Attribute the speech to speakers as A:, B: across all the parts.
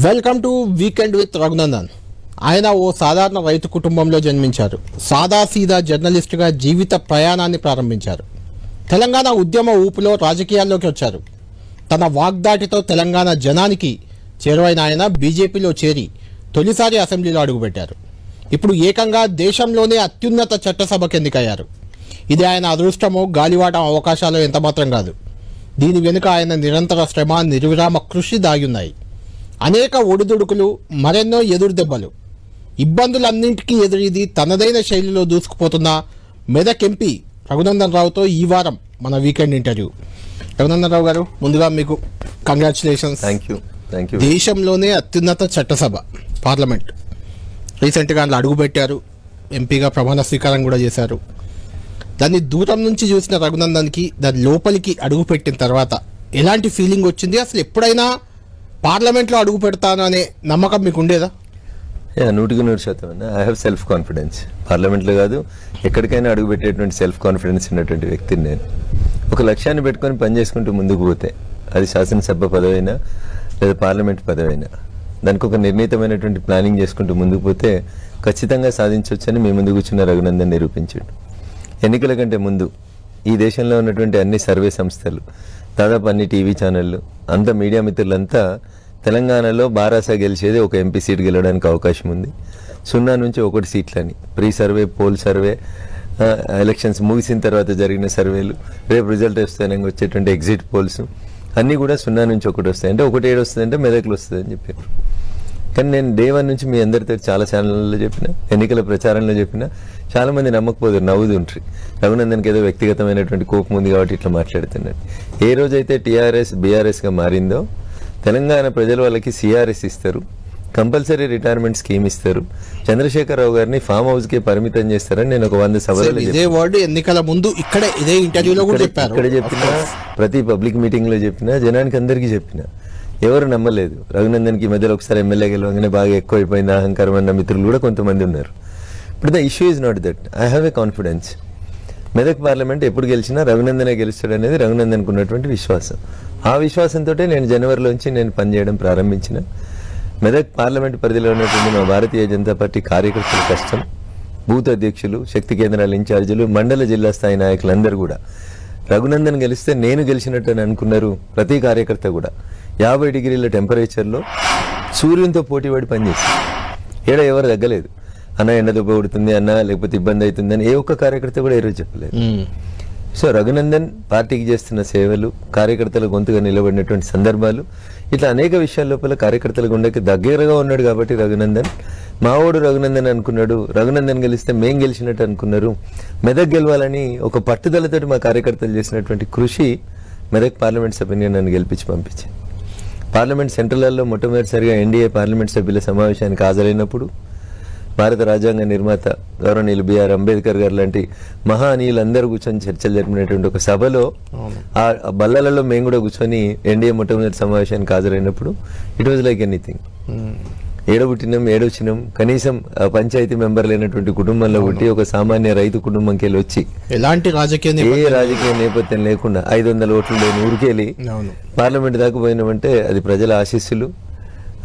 A: Welcome to weekend with Raghunandan. ఆయన ఓ సాధారణ రైతు కుటుంబంలో జన్మించారు. సాదాసీదా జర్నలిస్టుగా జీవిత ప్రయాణాన్ని ప్రారంభించారు. తెలంగాణ ఉద్యమ ఊపులో రాజకీయాల్లోకి వచ్చారు. తన వాగ్దాటితో తెలంగాణ జనానికి చేరువైన ఆయన బీజేపీలో చేరి తొలిసారి అసెంబ్లీలో అడుగుపెట్టారు. ఇప్పుడు ఏకంగా దేశంలోనే అత్యున్నత చట్టసభకు ఎన్నికయ్యారు. ఇది ఆయన అదృష్టమో గాలివాటం అవకాశాలు ఎంతమాత్రం కాదు. దీని వెనుక ఆయన నిరంతర శ్రమ, నిర్విరామ కృషి దాగున్నాయి. అనేక ఒడిదుడుకులు, మరెన్నో ఎదురు దెబ్బలు, ఇబ్బందులన్నింటికీ ఎదురీది తనదైన శైలిలో దూసుకుపోతున్న మెదక్ ఎంపీ రఘునందన్ రావుతో ఈ వారం మన వీకెండ్ ఇంటర్వ్యూ. రఘునందన్ రావు గారు, ముందుగా మీకు కంగ్రాచులేషన్స్.
B: Thank you.
A: దేశంలోనే అత్యున్నత చట్టసభ పార్లమెంట్ రీసెంట్గా అందులో అడుగుపెట్టారు. ఎంపీగా ప్రమాణ స్వీకారం కూడా చేశారు. దాన్ని దూరం నుంచి చూసిన రఘునందన్కి దాని లోపలికి అడుగుపెట్టిన తర్వాత ఎలాంటి ఫీలింగ్ వచ్చింది? అసలు ఎప్పుడైనా పార్లమెంట్లో అడుగు పెడతాను అనే నమ్మకం మీకు ఉండేదా?
B: 100% ఐ హ్యావ్ సెల్ఫ్ కాన్ఫిడెన్స్. పార్లమెంట్లో కాదు, ఎక్కడికైనా అడుగు పెట్టేటువంటి సెల్ఫ్ కాన్ఫిడెన్స్ ఉన్నటువంటి వ్యక్తిని నేను. ఒక లక్ష్యాన్ని పెట్టుకొని పనిచేసుకుంటూ ముందుకు పోతే, అది శాసనసభ పదవైనా లేదా పార్లమెంట్ పదవైనా, దానికి ఒక నిర్ణీతమైనటువంటి ప్లానింగ్ చేసుకుంటూ ముందుకు పోతే ఖచ్చితంగా సాధించవచ్చని మీ ముందు కూర్చున్న రఘునందన్ నిరూపించాడు. ఎన్నికల కంటే ముందు ఈ దేశంలో ఉన్నటువంటి అన్ని సర్వే సంస్థలు, దాదాపు అన్ని టీవీ ఛానళ్ళు, అంత మీడియా మిత్రులంతా తెలంగాణలో బారాసా గెలిచేది ఒక ఎంపీ సీట్ గెలవడానికి అవకాశం ఉంది, 0 నుంచి 1 సీట్లని, pre survey, poll survey, elections ముగిసిన తర్వాత జరిగిన సర్వేలు, రేపు రిజల్ట్ వస్తాయని వచ్చేటువంటి ఎగ్జిట్ పోల్స్ అన్నీ కూడా 0 నుంచి 1 వస్తాయి. అంటే 1 ఏడు వస్తుందంటే మెదక్లు వస్తుంది అని చెప్పారు. కానీ నేను డే 1 నుంచి మీ అందరితో చాలా ఛానళ్ళలో చెప్పిన, ఎన్నికల ప్రచారంలో చెప్పిన, చాలా మంది నమ్మకపోతారు, నవ్వుతుంటారు. రఘునందన్కి ఏదో వ్యక్తిగతమైనటువంటి కోపం ఉంది కాబట్టి ఇట్లా మాట్లాడుతున్నాడు. ఏ రోజైతే టీఆర్ఎస్ బీఆర్ఎస్గా మారిందో, తెలంగాణ ప్రజలు వాళ్ళకి సిఆర్ఎస్ ఇస్తారు, కంపల్సరీ రిటైర్మెంట్ స్కీమ్ ఇస్తారు, చంద్రశేఖరరావు గారిని ఫామ్ హౌస్కే పరిమితం చేస్తారని నేను ఒక 100 సభలు
A: ఎన్నికల ముందు ఇదే ఇంటర్వ్యూలో
B: ఇక్కడ చెప్పిన, ప్రతి పబ్లిక్ మీటింగ్ లో చెప్పిన, జనానికి అందరికీ చెప్పిన, ఎవరు నమ్మలేదు. రఘునందన్కి మధ్యలో ఒకసారి ఎమ్మెల్యే గెలవగానే బాగా ఎక్కువైపోయింది అహంకారం అన్న మిత్రులు కూడా కొంతమంది ఉన్నారు. ఇప్పుడు the issue is not that. I have a confidence. Medak parliament ఎప్పుడు గెలిచినా రఘునందనే గెలుస్తాడు అనేది రఘునందన్కు ఉన్నటువంటి విశ్వాసం. ఆ విశ్వాసంతో నేను జనవరిలోంచి నేను పనిచేయడం ప్రారంభించిన. మెదక్ పార్లమెంట్ పరిధిలో ఉన్నటువంటి మా భారతీయ జనతా పార్టీ కార్యకర్తల కష్టం, బూత్ అధ్యక్షులు, శక్తి కేంద్రాల ఇన్ఛార్జీలు, మండల జిల్లా స్థాయి నాయకులందరూ కూడా రఘునందన్ గెలిస్తే నేను గెలిచినట్టు అని అనుకున్నారు. ప్రతి కార్యకర్త కూడా 50 డిగ్రీల టెంపరేచర్లో సూర్యునితో పోటీపడి పనిచేసింది. ఎవరు తగ్గలేదు. అన్న ఎండ దెబ్బ కొడుతుంది అన్న, లేకపోతే ఇబ్బంది అవుతుంది అని ఏ ఒక్క కార్యకర్త కూడా ఈరోజు చెప్పలేదు. సో రఘునందన్ పార్టీకి చేస్తున్న సేవలు, కార్యకర్తల గొంతుగా నిలబడినటువంటి సందర్భాలు, ఇట్లా అనేక విషయాల లోపల కార్యకర్తల గుండెకి దగ్గరగా ఉన్నాడు కాబట్టి రఘునందన్, మావోడు రఘునందన్ అనుకున్నాడు. రఘునందన్ గెలిస్తే మేం గెలిచినట్టు అనుకున్నారు. మెదక్ గెలవాలని ఒక పట్టుదలతోటి మా కార్యకర్తలు చేసినటువంటి కృషి మెదక్ పార్లమెంట్ సభ్యుని నన్ను గెలిపించి పంపించింది. పార్లమెంట్ సెంట్రల్లో మొట్టమొదటిసారిగా ఎన్డీఏ పార్లమెంట్ సభ్యుల సమావేశానికి హాజరైనప్పుడు భారత రాజ్యాంగ నిర్మాత గౌరవనీయులు బిఆర్ అంబేద్కర్ గారు లాంటి మహానీయులందరూ కూర్చొని చర్చలు జరిపినటువంటి ఒక సభలో ఆ బల్లలలో మేము కూడా కూర్చొని ఎన్డీఏ మొట్టమొదటి సమావేశానికి హాజరైనప్పుడు ఇట్ వాజ్ లైక్ ఎనీథింగ్. ఏడొచ్చినాం కనీసం పంచాయతీ మెంబర్ లేనటువంటి కుటుంబంలో పుట్టి ఒక సామాన్య రైతు కుటుంబంకి వెళ్ళి వచ్చి
A: ఎలాంటి
B: రాజకీయ నేపథ్యం లేకుండా 500 ఓట్లు లేని ఊరికెళ్ళి పార్లమెంట్ దాకా పోయినామంటే అది ప్రజల ఆశీస్సులు,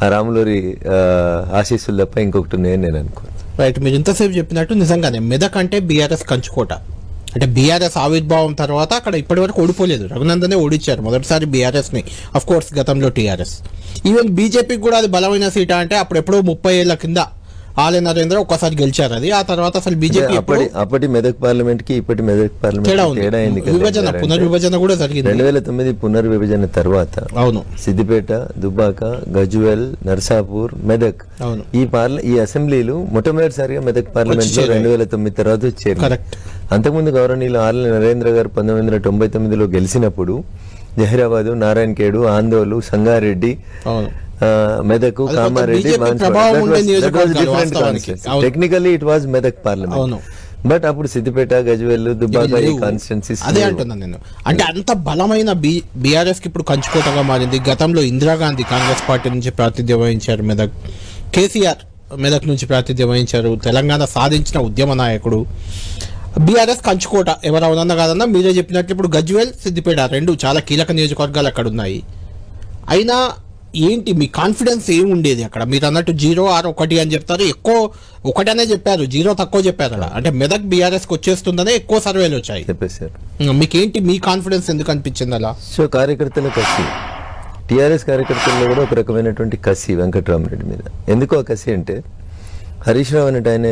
B: ఆ రాములూరి ఆశీస్సులు తప్ప ఇంకొకటి ఉన్నాయని నేను అనుకోను.
A: రైట్, మీరు ఇంతసేపు చెప్పినట్టు నిజంగానే మెదక్ అంటే బీఆర్ఎస్ కంచుకోట. అంటే బీఆర్ఎస్ ఆవిర్భావం తర్వాత అక్కడ ఇప్పటి వరకు ఓడిపోలేదు. రఘునందనే ఓడించారు మొదటిసారి బీఆర్ఎస్ని. అఫ్ కోర్స్ గతంలో టీఆర్ఎస్, ఈవెన్ బీజేపీకి కూడా అది బలమైన సీటా అంటే అప్పుడు ఎప్పుడో 30 ఏళ్ల కింద ఆలయ నరేంద్ర ఒక్కసారి గెలిచారు. అది ఆ తర్వాత అసలు బీజేపీ
B: అప్పటి మెదక్ పార్లమెంట్ కి ఇప్పటి మెదక్ పార్లమెంట్
A: పునర్విభజన కూడా జరిగింది
B: 2009 పునర్విభజన తర్వాత.
A: అవును,
B: సిద్దిపేట, దుబ్బాక, గజ్వెల్, నర్సాపూర్, మెదక్, ఈ అసెంబ్లీలు మొట్టమొదటిసారిగా మెదక్ పార్లమెంట్ లో 2009 తర్వాత వచ్చారు. అంతకుముందు గౌరవనీయులు ఆర్ల నరేంద్ర గారు 1999లో గెలిచినప్పుడు Zaheerabad, Narayankhed, Andole, Sangareddy, Medak, Kamareddy, technically it was Medak parliament. But అప్పుడు సిద్దిపేట, గజ్వేల్, దుబ్బాక కాన్స్టిట్యున్సీస్.
A: అదే అంటున్నాను నేను. అంటే అంత బలమైన బీఆర్ఎస్ కి ఇప్పుడు కంచుకోటగా మారింది. గతంలో ఇందిరాగాంధీ కాంగ్రెస్ పార్టీ నుంచి ప్రాతినిధ్యం వహించారు మెదక్, కేసీఆర్ మెదక్ నుంచి ప్రాతినిధ్యం వహించారు, తెలంగాణ సాధించిన ఉద్యమ నాయకుడు. బీఆర్ఎస్ కంచుకోట ఎవరు అవునన్నా కాదన్నా మీరే చెప్పినట్లు ఇప్పుడు గజ్వేల్, సిద్దిపేట 2 చాలా కీలక నియోజకవర్గాలు అక్కడ ఉన్నాయి. అయినా ఏంటి మీ కాన్ఫిడెన్స్ ఏమి ఉండేది అక్కడ? మీరు అన్నట్టు 0 or 1 అని చెప్తారు, ఎక్కువ 1 అనే చెప్పారు, 0 తక్కువ చెప్పారు అక్కడ. అంటే మెదక్ బీఆర్ఎస్కి వచ్చేస్తుందనే ఎక్కువ సర్వేలు వచ్చాయి
B: చెప్పేశారు.
A: మీకేంటి మీ కాన్ఫిడెన్స్ ఎందుకు అనిపించింది అలా?
B: సో కార్యకర్తల కసి, టీఆర్ఎస్ కార్యకర్తల్లో కూడా ఒక రకమైనటువంటి కసి వెంకట్రామరెడ్డి మీద. ఎందుకో ఆ కసి అంటే, హరీష్ రావు అనేట ఆయన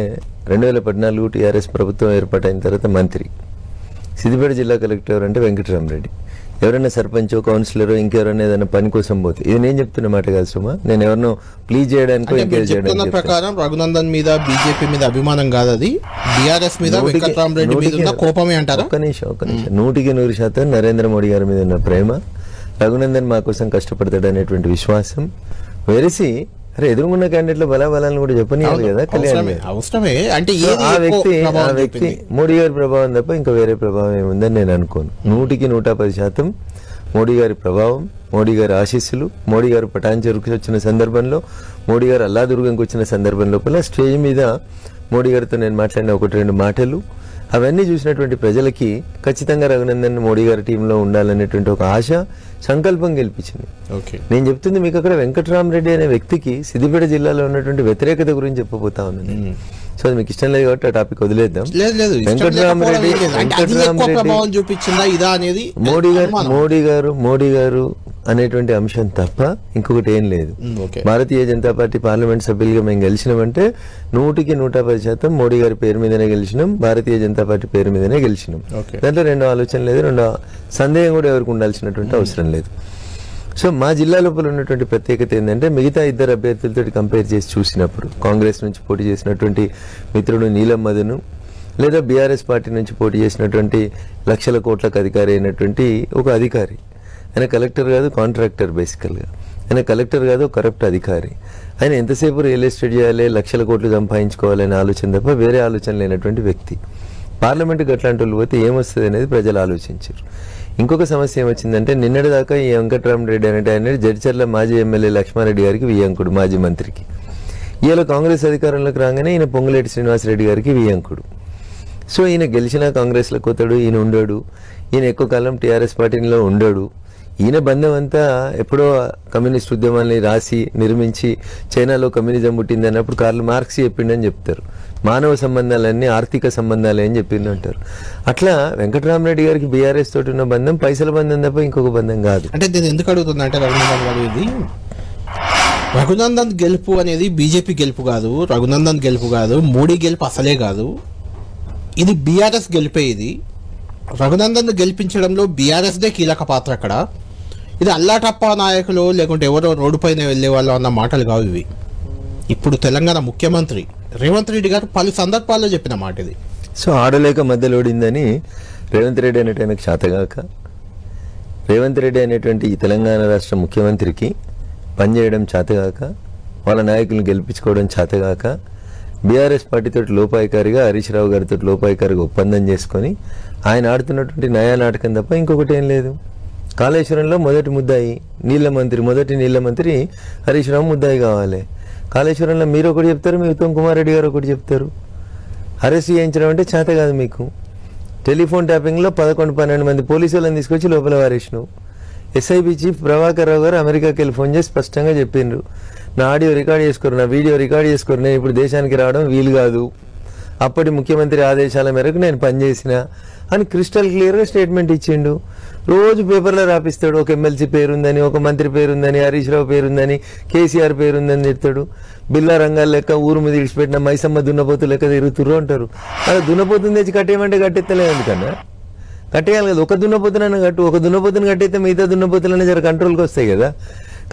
B: 2014 టీఆర్ఎస్ ప్రభుత్వం ఏర్పాటైన తర్వాత మంత్రి, సిద్దిపేట జిల్లా కలెక్టర్ అంటే వెంకట్రామరెడ్డి. ఎవరైనా సర్పంచో కౌన్సిలరో ఇంకెవరైనా ఏదైనా పని కోసం పోతే, ఇది నేను చెప్తున్న మాట కాదు సుమా, నేను ఎవరినో ప్లీజ్ చేయడానికో ఎంకరేజ్ చేయడానికి.
A: ప్రకారం రఘునందన్ మీద బీజేపీ మీద అభిమానం కాదు, అది బీఆర్ఎస్ మీద వెంకట్రామరెడ్డి మీద ఉన్న కోపమే అంటారా?
B: ఒక్క నిమిషం 100% నరేంద్ర మోడీ గారి మీద ఉన్న ప్రేమ, రఘునందన్ మా కోసం కష్టపడతాడు అనేటువంటి విశ్వాసం వెరసి, అరే ఎదురుగున్న క్యాండిడేట్ల బలాబలాలను కూడా చెప్పనియాలి కదా కళ్యాణ్.
A: అవసరమే అంటే
B: ఆ వ్యక్తి మోడీ గారి ప్రభావం తప్ప ఇంకా వేరే ప్రభావం ఏముందని నేను అనుకోను. 100% మోడీ గారి ప్రభావం, మోడీ గారి ఆశీస్సులు, మోడీ గారు పటాన్చెరుకు వచ్చిన సందర్భంలో, మోడీ గారు అల్లాదుర్గంకి వచ్చిన సందర్భం లోపల స్టేజ్ మీద మోడీ గారితో నేను మాట్లాడిన 1-2 మాటలు, అవన్నీ చూసినటువంటి ప్రజలకి ఖచ్చితంగా రఘునందన్ మోడీ గారి టీంలో ఉండాలనేటువంటి ఒక ఆశ, సంకల్పం గెలిపించింది. నేను చెప్తుంది మీకు అక్కడ వెంకట్రామరెడ్డి అనే వ్యక్తికి సిద్దిపేట జిల్లాలో ఉన్నటువంటి వ్యతిరేకత గురించి చెప్పబోతా ఉన్నాను. సో అది మీకు ఇష్టం లేదు కాబట్టి ఆ టాపిక్ వదిలేద్దాం. వెంకట్రామరెడ్డి మోడీ గారు అనేటువంటి అంశం తప్ప ఇంకొకటి ఏం లేదు. భారతీయ జనతా పార్టీ పార్లమెంట్ సభ్యులుగా మేము గెలిచినామంటే 100% మోడీ గారి పేరు మీదనే గెలిచినాం, భారతీయ జనతా పార్టీ పేరు మీదనే గెలిచినాం. దాంట్లో రెండో ఆలోచన లేదు, రెండో సందేహం కూడా ఎవరికి ఉండాల్సినటువంటి అవసరం లేదు. సో మా జిల్లా లోపల ఉన్నటువంటి ప్రత్యేకత ఏంటంటే, మిగతా 2 అభ్యర్థులతో కంపేర్ చేసి చూసినప్పుడు, కాంగ్రెస్ నుంచి పోటీ చేసినటువంటి మిత్రుడు నీలం మదను, లేదా బీఆర్ఎస్ పార్టీ నుంచి పోటీ చేసినటువంటి లక్షల కోట్లకు అధికారి అయినటువంటి ఒక అధికారి, ఆయన కలెక్టర్ కాదు, కాంట్రాక్టర్ బేసికల్గా. ఆయన కలెక్టర్ కాదు, కరప్ట్ అధికారి. ఆయన ఎంతసేపు రియల్ ఎస్టేట్ చేయాలి, లక్షల కోట్లు సంపాదించుకోవాలనే ఆలోచన తప్ప వేరే ఆలోచన లేనటువంటి వ్యక్తి. పార్లమెంటుకి అట్లాంటి వాళ్ళు పోతే ఏమొస్తుంది అనేది ప్రజలు ఆలోచించారు. ఇంకొక సమస్య ఏమొచ్చిందంటే, నిన్నటిదాకా ఈ వెంకట్రామరెడ్డి అనేటి ఆయన జడ్చర్ల మాజీ ఎమ్మెల్యే లక్ష్మారెడ్డి గారికి వియ్యంకుడు, మాజీ మంత్రికి. ఈయన కాంగ్రెస్ అధికారంలోకి రాగానే ఈయన పొంగులేటి శ్రీనివాసరెడ్డి గారికి వియ్యంకుడు. సో ఈయన గెలిచినా కాంగ్రెస్లోకి పోతాడు, ఈయన ఉండడు, ఈయన ఎక్కువ కాలం టీఆర్ఎస్ పార్టీలో ఉండడు. ఈయన బంధం అంతా ఎప్పుడో కమ్యూనిస్ట్ ఉద్యమాన్ని రాసి నిర్మించి చైనాలో కమ్యూనిజం పుట్టింది అన్నప్పుడు కార్ల్ మార్క్స్ చెప్పిండని చెప్తారు. మానవ సంబంధాలన్నీ ఆర్థిక సంబంధాలే అని చెప్పింది అంటారు. అట్లా వెంకట్రామరెడ్డి గారికి బీఆర్ఎస్ తోటి ఉన్న బంధం పైసల బంధం తప్ప ఇంకొక బంధం కాదు.
A: అంటే నేను ఎందుకు అడుగుతున్నా అంటే, రఘునందన్ గారు, ఇది రఘునందన్ గెలుపు అనేది బీజేపీ గెలుపు కాదు, రఘునందన్ గెలుపు కాదు, మోడీ గెలుపు అసలే కాదు, ఇది బీఆర్ఎస్ గెలిపే. ఇది రఘునందన్ గెలిపించడంలో బీఆర్ఎస్దే కీలక పాత్ర అక్కడ. ఇది అల్లాటప్ప నాయకులు లేకుంటే ఎవరో రోడ్డు పైన వెళ్లే వాళ్ళు అన్న మాటలు కావు ఇవి. ఇప్పుడు తెలంగాణ ముఖ్యమంత్రి రేవంత్ రెడ్డి గారు పలు సందర్భాల్లో చెప్పిన మాట ఇది.
B: సో ఆడలేక మధ్యలోడిందని రేవంత్ రెడ్డి అనేటానికి చేతగాక, రేవంత్ రెడ్డి అనేటువంటి ఈ తెలంగాణ రాష్ట్ర ముఖ్యమంత్రికి పనిచేయడం చేతగాక, వాళ్ళ నాయకులను గెలిపించుకోవడం చేతగాక, బీఆర్ఎస్ పార్టీతో లోపాయికారిగా హరీష్ రావు గారితో లోపాయికారిగా ఒప్పందం చేసుకొని ఆయన ఆడుతున్నటువంటి నయా నాటకం తప్ప ఇంకొకటి ఏం లేదు. కాళేశ్వరంలో మొదటి నీళ్ల మంత్రి హరీష్ రావు ముద్దాయి కావాలి. కాళేశ్వరంలో మీరు ఒకటి చెప్తారు, మీ ఉత్తమ్ కుమార్ రెడ్డి గారు ఒకటి చెప్తారు. అరెస్ట్ చేయించడం అంటే చేత కాదు మీకు. టెలిఫోన్ ట్యాపింగ్లో 11-12 మంది పోలీసులను తీసుకొచ్చి లోపల వారేసినావు. ఎస్ఐబి చీఫ్ ప్రభాకర్ రావు గారు అమెరికాకి వెళ్ళి ఫోన్ చేసి స్పష్టంగా చెప్పిండ్రు, నా ఆడియో రికార్డ్ చేసుకోరు, నా వీడియో రికార్డ్ చేసుకోరు, నేను ఇప్పుడు దేశానికి రావడం వీలు కాదు, అప్పటి ముఖ్యమంత్రి ఆదేశాల మేరకు నేను పనిచేసిన అని క్రిస్టల్ క్లియర్గా స్టేట్మెంట్ ఇచ్చిండు. రోజు పేపర్లో రాపిస్తాడు, ఒక ఎమ్మెల్సీ పేరుందని, ఒక మంత్రి పేరుందని, హరీష్ రావు పేరుందని, కేసీఆర్ పేరుందని చెప్తాడు. బిల్లా రంగాల లెక్క ఊరు మీద ఇడిచిపెట్టిన మైసమ్మ దున్నపోతు లెక్క తిరుగుతుర్రు అంటారు. అలా దున్నపోతుని తెచ్చి కట్టేయమంటే కట్టెత్తలేదు, ఎందుకన్నా కట్టేయాలి కదా. ఒక దున్నపోతునైనా కట్టు, ఒక దున్నపోతుని కట్టయితే మిగతా దున్నపోతులనే జర కంట్రోల్కి వస్తాయి కదా.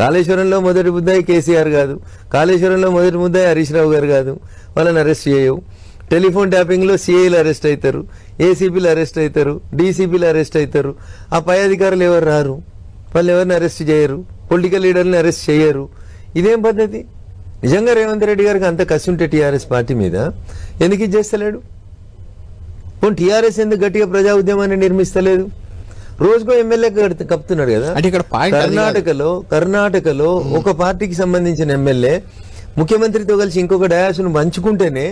B: కాళేశ్వరంలో మొదటి ముద్దాయి కేసీఆర్ కాదు, కాళేశ్వరంలో మొదటి ముద్దాయి హరీష్ రావు గారు కాదు, వాళ్ళని అరెస్ట్ చేయవు. టెలిఫోన్ ట్యాపింగ్లో సిఐలు అరెస్ట్ అవుతారు, ఏసీపీలు అరెస్ట్ అవుతారు, డీసీపీలు అరెస్ట్ అవుతారు. ఆ పై అధికారులు ఎవరు రారు, వాళ్ళు ఎవరిని అరెస్ట్ చేయరు, పొలిటికల్ లీడర్ని అరెస్ట్ చేయరు. ఇదేం పద్ధతి? నిజంగా రేవంత్ రెడ్డి గారికి అంత కసి ఉంటే టీఆర్ఎస్ పార్టీ మీద ఎందుకు ఇది చేస్తలేడు? పోనీ టీఆర్ఎస్ ఎందుకు గట్టిగా ప్రజా ఉద్యమాన్ని నిర్మిస్తలేదు? రోజుకో ఎమ్మెల్యే కప్పుతున్నాడు కదా. కర్ణాటకలో ఒక పార్టీకి సంబంధించిన ఎమ్మెల్యే ముఖ్యమంత్రితో కలిసి ఇంకొక డయాస్ను పంచుకుంటేనే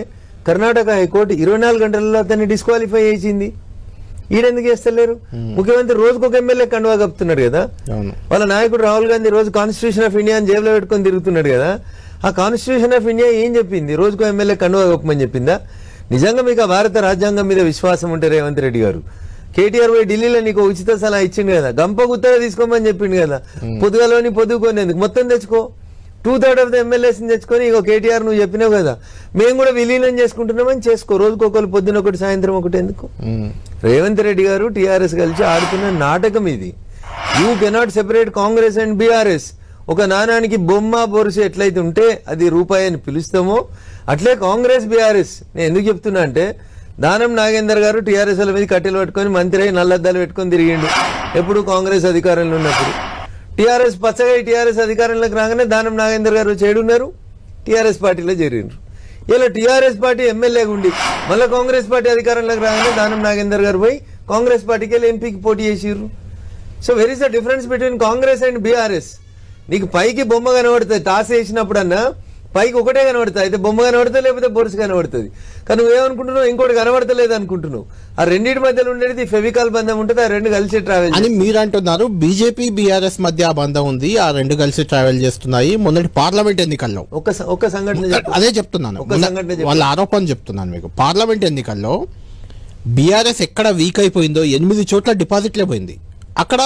B: కర్ణాటక హైకోర్టు 24 గంటలలో అతన్ని డిస్క్వాలిఫై చేసింది. ఈడెందుకు చేస్తలేరు? ముఖ్యమంత్రి రోజుకు ఒక ఎమ్మెల్యే కండువా కప్పుతున్నాడు కదా. వాళ్ళ నాయకుడు రాహుల్ గాంధీ రోజు కాన్స్టిట్యూషన్ ఆఫ్ ఇండియా అని జేబులో పెట్టుకొని తిరుగుతున్నాడు కదా. ఆ కాన్స్టిట్యూషన్ ఆఫ్ ఇండియా ఏం చెప్పింది? రోజుకు ఎమ్మెల్యే కండువా కప్పమని చెప్పిందా? నిజంగా మీకు ఆ భారత రాజ్యాంగం మీద విశ్వాసం ఉంటే రేవంత్ రెడ్డి గారు, కేటీఆర్ పోయి ఢిల్లీలో నీకు ఉచిత సలహా ఇచ్చిండు కదా, గంప గుత్తగా తీసుకోమని చెప్పిండు కదా. పొద్దుగలోని పొద్దుకోనేందుకు మొత్తం తెచ్చుకో, 2/3 ఆఫ్ ద ఎమ్మెల్యేస్ని తెచ్చుకొని ఇగో కేటీఆర్ నువ్వు చెప్పినావు కదా మేము కూడా విలీనం చేసుకుంటున్నామని చేసుకో. రోజుకు ఒకరు పొద్దున ఒకటి సాయంత్రం ఒకటి ఎందుకు? రేవంత్ రెడ్డి గారు టీఆర్ఎస్ కలిసి ఆడుతున్న నాటకం ఇది. You cannot separate Congress and BRS. ఒక నాణానికి బొమ్మ బొరుసు ఎట్లయితే ఉంటే అది రూపాయి అని పిలుస్తామో అట్లే కాంగ్రెస్ బీఆర్ఎస్. నేను ఎందుకు చెప్తున్నా అంటే దానం నాగేందర్ గారు టీఆర్ఎస్ మీద కట్టెలు పట్టుకొని మంత్రి అయి నల్లద్దాలు పెట్టుకొని తిరిగిండు ఎప్పుడు కాంగ్రెస్ అధికారంలో ఉన్నప్పుడు. టీఆర్ఎస్ పచ్చగా టీఆర్ఎస్ అధికారంలోకి రాగానే దానం నాగేందర్ గారు చేడున్నారు, టీఆర్ఎస్ పార్టీలో చేరిండ్రు. ఇలా టీఆర్ఎస్ పార్టీ ఎమ్మెల్యేగా ఉండి మళ్ళీ కాంగ్రెస్ పార్టీ అధికారంలోకి రాగానే దానం నాగేందర్ గారు పోయి కాంగ్రెస్ పార్టీకి వెళ్ళి ఎంపీకి పోటీ చేసిర్రు. So where is the difference between Congress and BRS? నీకు పైకి బొమ్మ కనబడుతుంది, టాస్ వేసినప్పుడన్నా పైకి ఒకటే కనబడుతుంది, అయితే బొమ్మ కనబడుతుంది లేకపోతే బొరుసు కనబడుతుంది. కానీ నువ్వేమనుకుంటున్నావు? ఇంకోటి కనబడతలేదు అనుకుంటున్నావు. ఆ రెండింటి మధ్యలో ఉండేది ఫెవికాల్ బంధం ఉంటుంది, ఆ రెండు కలిసి ట్రావెల్
A: అని మీరు అంటున్నారు. బీజేపీ బీఆర్ఎస్ మధ్య ఆ బంధం ఉంది, ఆ రెండు కలిసి ట్రావెల్ చేస్తున్నాయి. మొన్నటి పార్లమెంట్ ఎన్నికల్లో
B: ఒక సంఘటన
A: అదే చెప్తున్నాను, వాళ్ళ ఆరోపణ చెప్తున్నాను మీకు. పార్లమెంట్ ఎన్నికల్లో బీఆర్ఎస్ ఎక్కడ వీక్ అయిపోయిందో 8 చోట్ల డిపాజిట్లే పోయింది. అక్కడ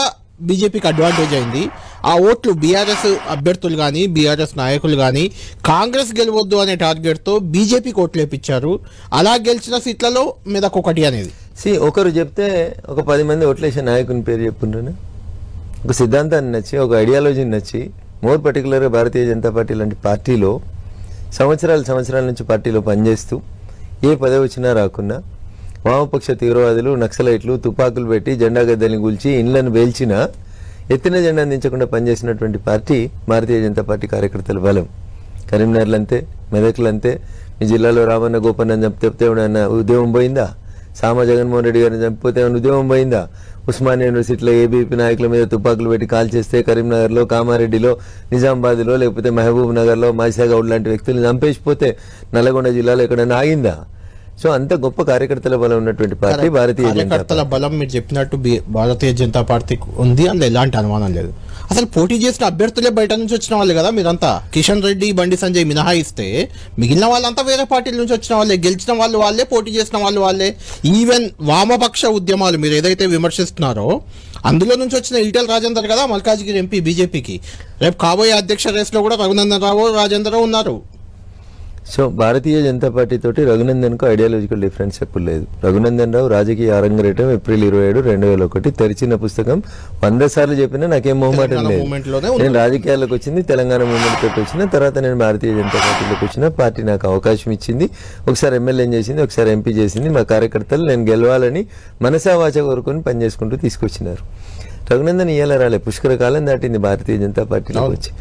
A: బీజేపీకి అడ్వాంటేజ్ అయింది. ఆ ఓట్లు బీఆర్ఎస్ అభ్యర్థులు కానీ బీఆర్ఎస్ నాయకులు కానీ కాంగ్రెస్ గెలవద్దు అనే టార్గెట్తో బీజేపీకి ఓట్లు వేయించారు. అలా గెలిచిన సీట్లలో మీదకొకటి అనేది
B: ఒకరు చెప్తే ఒక 10 మంది ఓట్లేసే నాయకుని పేరు చెప్పుకుంటాను. ఒక సిద్ధాంతాన్ని నచ్చి, ఒక ఐడియాలజీని నచ్చి, మోర్ పర్టికులర్గా భారతీయ జనతా పార్టీ లాంటి పార్టీలో సంవత్సరాల నుంచి పార్టీలో పనిచేస్తూ ఏ పదవి వచ్చినా రాకున్నా వామపక్ష తీవ్రవాదులు, నక్సలైట్లు తుపాకులు పెట్టి జెండా గద్దెల్ని కూల్చి ఇండ్లను వేల్చినా ఎత్తిన జెండా అందించకుండా పనిచేసినటువంటి పార్టీ భారతీయ జనతా పార్టీ కార్యకర్తల బలం. కరీంనగర్లు అంతే, మెదక్లు అంతే. మీ జిల్లాలో రామన్న గోపన్న చంపితే ఏమన్నా ఉద్యమం పోయిందా? సామా జగన్మోహన్ రెడ్డి గారిని చంపిపోతే ఏమైనా ఉద్యమం పోయిందా? ఉస్మానియా యూనివర్సిటీలో ఏబీపీ నాయకుల మీద తుపాకులు పెట్టి కాల్ చేస్తే కరీంనగర్లో, కామారెడ్డిలో, నిజామాబాద్లో లేకపోతే మహబూబ్ నగర్లో మాయిసాగౌడ్ లాంటి వ్యక్తులు చంపేసిపోతే నల్గొండ జిల్లాలో ఎక్కడైనా ఆగిందా? సో అంత గొప్ప కార్యకర్తల బలం ఉన్నటువంటి పార్టీ భారతీయ
A: కార్యకర్తల బలం మీరు చెప్పినట్టు భారతీయ జనతా పార్టీ ఉంది, అందులో ఎలాంటి అనుమానం లేదు. అసలు పోటీ చేసిన అభ్యర్థులే బయట నుంచి వచ్చిన వాళ్ళు కదా మీరంతా. కిషన్ రెడ్డి, బండి సంజయ్ మినహాయిస్తే మిగిలిన వాళ్ళంతా వేరే పార్టీల నుంచి వచ్చిన వాళ్ళే. గెలిచిన వాళ్ళు వాళ్ళే, పోటీ చేసిన వాళ్ళు వాళ్ళే. ఈవెన్ వామపక్ష ఉద్యమాలు మీరు ఏదైతే విమర్శిస్తున్నారో అందులో నుంచి వచ్చిన ఈటెల రాజేందర్ కదా మల్కాజ్గిరి ఎంపీ బీజేపీకి. రేపు కాబోయే అధ్యక్ష రేసులో కూడా రఘునందన్ రావు, రాజేందర్ రావు ఉన్నారు.
B: సో భారతీయ జనతా పార్టీ తోటి రఘునందన్కు ఐడియాలజికల్ డిఫరెన్స్ ఎప్పుడు లేదు. రఘునందన్ రావు రాజకీయ అరంగరేటం ఏప్రిల్ 27, 2001 తెరిచిన పుస్తకం 100 సార్లు చెప్పినా నాకేం మొహమాటం లేదు. నేను రాజకీయాల్లోకి వచ్చింది తెలంగాణ మూవ్మెంట్ తోటి వచ్చిన తర్వాత నేను భారతీయ జనతా పార్టీలోకి వచ్చిన. పార్టీ నాకు అవకాశం ఇచ్చింది, ఒకసారి ఎమ్మెల్యే చేసింది, ఒకసారి ఎంపీ చేసింది. మా కార్యకర్తలు నేను గెలవాలని మనసావాచ కోరుకొని పనిచేసుకుంటూ తీసుకొచ్చినారు. రఘునందన్ ఇయ్యాల రాలే, పుష్కర కాలం దాటింది భారతీయ జనతా పార్టీలోకి వచ్చి.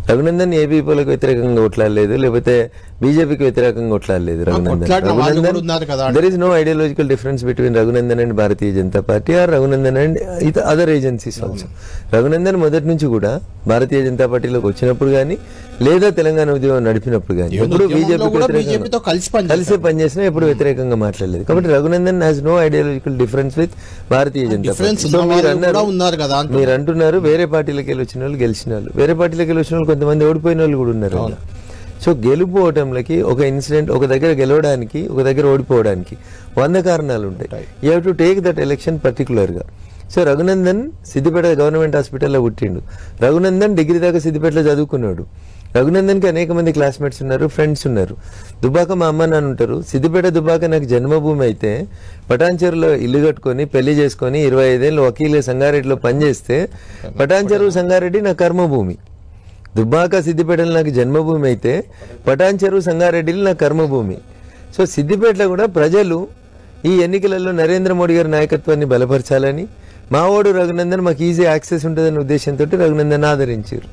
B: రఘునందన్ ఏబీపీలకు వ్యతిరేకంగా కొట్లాడలేదు, లేకపోతే బీజేపీకి వ్యతిరేకంగా కొట్లాడలేదు. There is no ideological difference between Raghunandan and Bharatiya Janata party or Raghunandan and other agencies also. Raghunandan మొదటి నుంచి కూడా భారతీయ జనతా పార్టీలోకి వచ్చినప్పుడు కానీ లేదా తెలంగాణ ఉద్యమం నడిపినప్పుడు కానీ ఎప్పుడు బీజేపీతో కలిసి పనిచేసినా ఎప్పుడు వ్యతిరేకంగా మాట్లాడలేదు. కాబట్టి Raghunandan has no ideological difference with Bharatiya Janata party. మీరు అంటున్నారు వేరే పార్టీలకు వెళ్ళి వచ్చిన వాళ్ళు గెలిచిన వాళ్ళు, వేరే పార్టీలకు వెళ్ళి వచ్చిన వాళ్ళు కొంతమంది ఓడిపోయిన వాళ్ళు కూడా ఉన్నారు. సో గెలుపు ఓటంలకి ఒక ఇన్సిడెంట్, ఒక దగ్గర గెలవడానికి ఒక దగ్గర ఓడిపోవడానికి 100 కారణాలు ఉంటాయి. You have to take that election పర్టికులర్గా. సో రఘునందన్ సిద్దిపేట గవర్నమెంట్ హాస్పిటల్లో పుట్టిండు. రఘునందన్ డిగ్రీ దాకా సిద్దిపేటలో చదువుకున్నాడు. రఘునందన్కి అనేక మంది క్లాస్మేట్స్ ఉన్నారు, ఫ్రెండ్స్ ఉన్నారు. దుబ్బాక మా అమ్మ నాన్న ఉంటారు. సిద్దిపేట దుబ్బాక నాకు జన్మభూమి అయితే పటాన్చెరులో ఇల్లు కట్టుకొని పెళ్లి చేసుకొని 25 ఏళ్ళు వకీలు సంగారెడ్డిలో పనిచేస్తే పటాన్చెరు సంగారెడ్డి నా కర్మభూమి. దుబ్బాక సిద్దిపేటలో నాకు జన్మభూమి అయితే పటాన్చెరు సంగారెడ్డిలో నా కర్మభూమి. సో సిద్దిపేటలో కూడా ప్రజలు ఈ ఎన్నికలలో నరేంద్ర మోడీ గారి నాయకత్వాన్ని బలపరచాలని, మావోడు రఘునందన్ మాకు ఈజీ యాక్సెస్ ఉంటుందనే ఉద్దేశంతో రఘునందన్ ఆదరించారు.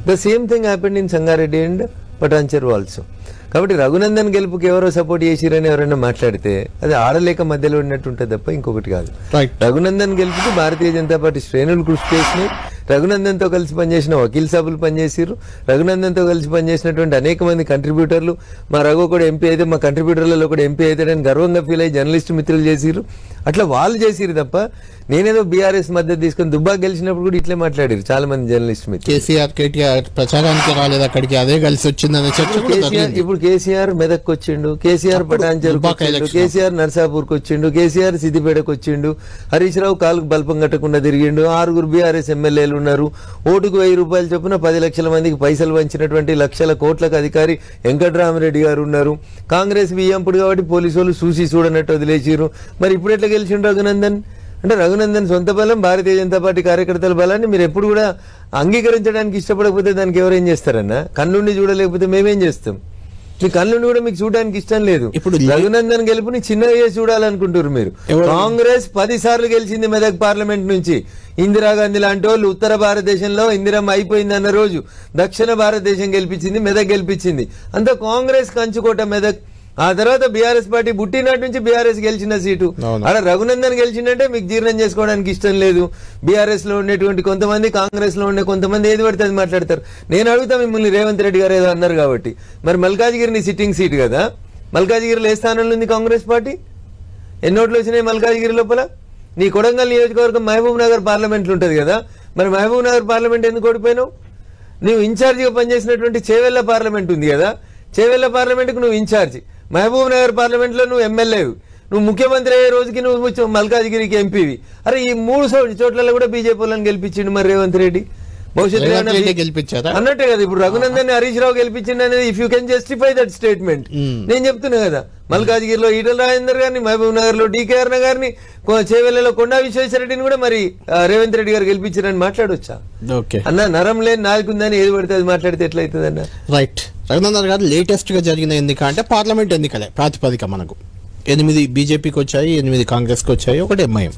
B: The same thing happened in Sangareddy and Patancheru also. కాబట్టి రఘునందన్ గెలుపుకి ఎవరో సపోర్ట్ చేసిరని ఎవరైనా మాట్లాడితే అది ఆడలేక మధ్యలో ఉన్నట్టు ఉంటుంది తప్ప ఇంకొకటి కాదు. రఘునందన్ గెలుపుకి భారతీయ జనతా పార్టీ శ్రేణులు కృషి చేసినాయి. రఘునందన్తో కలిసి పనిచేసిన వకీల్ సభలు పనిచేసారు. రఘునందన్తో కలిసి పనిచేసినటువంటి అనేక మంది కంట్రిబ్యూటర్లు, మా రఘు కూడా ఎంపీ అయితే మా కంట్రిబ్యూటర్లలో కూడా ఎంపీ అవుతాడని గర్వంగా ఫీల్ అయ్యి జర్నలిస్ట్ మిత్రులు చేసిరు. అట్లా వాళ్ళు చేసిరు తప్ప నేనేదో బీఆర్ఎస్ మద్దతు తీసుకుని దుబ్బాక గెలిచినప్పుడు కూడా ఇట్లే మాట్లాడారు చాలా మంది జర్నలిస్ట్ మీద.
A: కేసీఆర్ కేటీఆర్ ప్రచారానికి రాలేదు అక్కడికి, అదే కలిసి వచ్చిందనే చర్చ కూడా జరిగింది.
B: ఇప్పుడు కేసీఆర్ మెదక్ వచ్చిండు, కేసీఆర్ పటాన్చెరుకు వచ్చిండు, కేసీఆర్ నర్సాపూర్కి వచ్చిండు, కేసీఆర్ సిద్దిపేటకు వచ్చిండు, హరీష్ రావు కాలుకు బల్పం కట్టకుండా తిరిగిండు, 6 బీఆర్ఎస్ ఎమ్మెల్యేలు ఉన్నారు, ఓటుకు 1000 రూపాయలు చొప్పున 10 లక్షల మందికి పైసలు వంచినటువంటి లక్షల కోట్లకు అధికారి వెంకట్రామరెడ్డి గారు ఉన్నారు. కాంగ్రెస్ బియ్యంపుడు కాబట్టి పోలీసు వాళ్ళు చూసి చూడనట్టు వదిలేసిరు. మరి ఇప్పుడు ఎట్లా గెలిచిండు రఘునందన్? అంటే రఘునందన్ సొంత బలం, భారతీయ జనతా పార్టీ కార్యకర్తల బలాన్ని మీరు ఎప్పుడు కూడా అంగీకరించడానికి ఇష్టపడకపోతే దానికి ఎవరేం చేస్తారన్నా? కన్నుండి చూడలేకపోతే మేమేం చేస్తాం? మీ కన్నుండి కూడా మీకు చూడడానికి ఇష్టం లేదు. ఇప్పుడు రఘునందన్ గెలుపుని చిన్నగా చేసి చూడాలనుకుంటారు మీరు. కాంగ్రెస్ 10 సార్లు గెలిచింది మెదక్ పార్లమెంట్ నుంచి. ఇందిరాగాంధీ లాంటి వాళ్ళు ఉత్తర భారతదేశంలో ఇందిరమ్మ అయిపోయింది అన్న రోజు దక్షిణ భారతదేశం గెలిపించింది, మెదక్ గెలిపించింది. అంతా కాంగ్రెస్ కంచుకోట మెదక్. ఆ తర్వాత బీఆర్ఎస్ పార్టీ పుట్టినట్టు నుంచి బీఆర్ఎస్ గెలిచిన సీటు. అక్కడ రఘునందన్ గెలిచిందంటే మీకు జీర్ణం చేసుకోవడానికి ఇష్టం లేదు. బీఆర్ఎస్ లో ఉండేటువంటి కొంతమంది, కాంగ్రెస్ లో ఉండే కొంతమంది ఏది పడితే అది మాట్లాడతారు. నేను అడుగుతా మిమ్మల్ని, రేవంత్ రెడ్డి గారు ఏదో అన్నారు కాబట్టి, మరి మల్కాజ్గిరిని సిట్టింగ్ సీట్ కదా, మల్కాజ్గిరిలో ఏ స్థానంలో ఉంది కాంగ్రెస్ పార్టీ? ఎన్నోట్లు వచ్చినాయి మల్కాజ్గిరి లోపల? నీ కొడంగల్ నియోజకవర్గం మహబూబ్ నగర్ పార్లమెంట్ ఉంటుంది కదా, మరి మహబూబ్ నగర్ పార్లమెంట్ ఎందుకు ఓడిపోయినావు? నువ్వు ఇన్ఛార్జిగా పనిచేసినటువంటి చేవెళ్ల పార్లమెంట్ ఉంది కదా, చేవెళ్ల పార్లమెంట్కు నువ్వు ఇన్ఛార్జి, మహబూబ్ నగర్ పార్లమెంట్ లో నువ్వు ఎమ్మెల్యే, నువ్వు ముఖ్యమంత్రి అయ్యే రోజుకి నువ్వు మల్కాజ్గిరికి ఎంపీవి. అరే ఈ 3 చోట్ల కూడా బీజేపీ వాళ్ళని గెలిపించిండు మరి రేవంత్ రెడ్డి. భవిష్యత్తు
A: గెలిపించారా
B: అన్నట్టే కదా. ఇప్పుడు రఘునందన్ హరీష్ రావు గెలిపించిండు అనేది if you can justify that statement. నేను చెప్తున్నా కదా, మల్కాజ్గిరిలో ఈటల రాజేందర్ గారిని, మహబూబ్ నగర్ లో డీకే అరుణ గారిని, చేవెళ్లలో కొండా విశ్వేశ్వరరెడ్డిని కూడా మరి రేవంత్ రెడ్డి గారు గెలిపించారని మాట్లాడొచ్చా? అన్న నరం లేని నాలుగుందని ఏది పడితే అది మాట్లాడితే ఎట్లయితుంది అన్న?
A: రైట్. రఘునందన్ గారు లేటెస్ట్ గా జరిగిన ఎన్నిక అంటే పార్లమెంట్ ఎన్నికలే ప్రాతిపదిక. మనకు 8 బీజేపీకి వచ్చాయి, 8 కాంగ్రెస్కి వచ్చాయి, 1 ఎంఐఎం.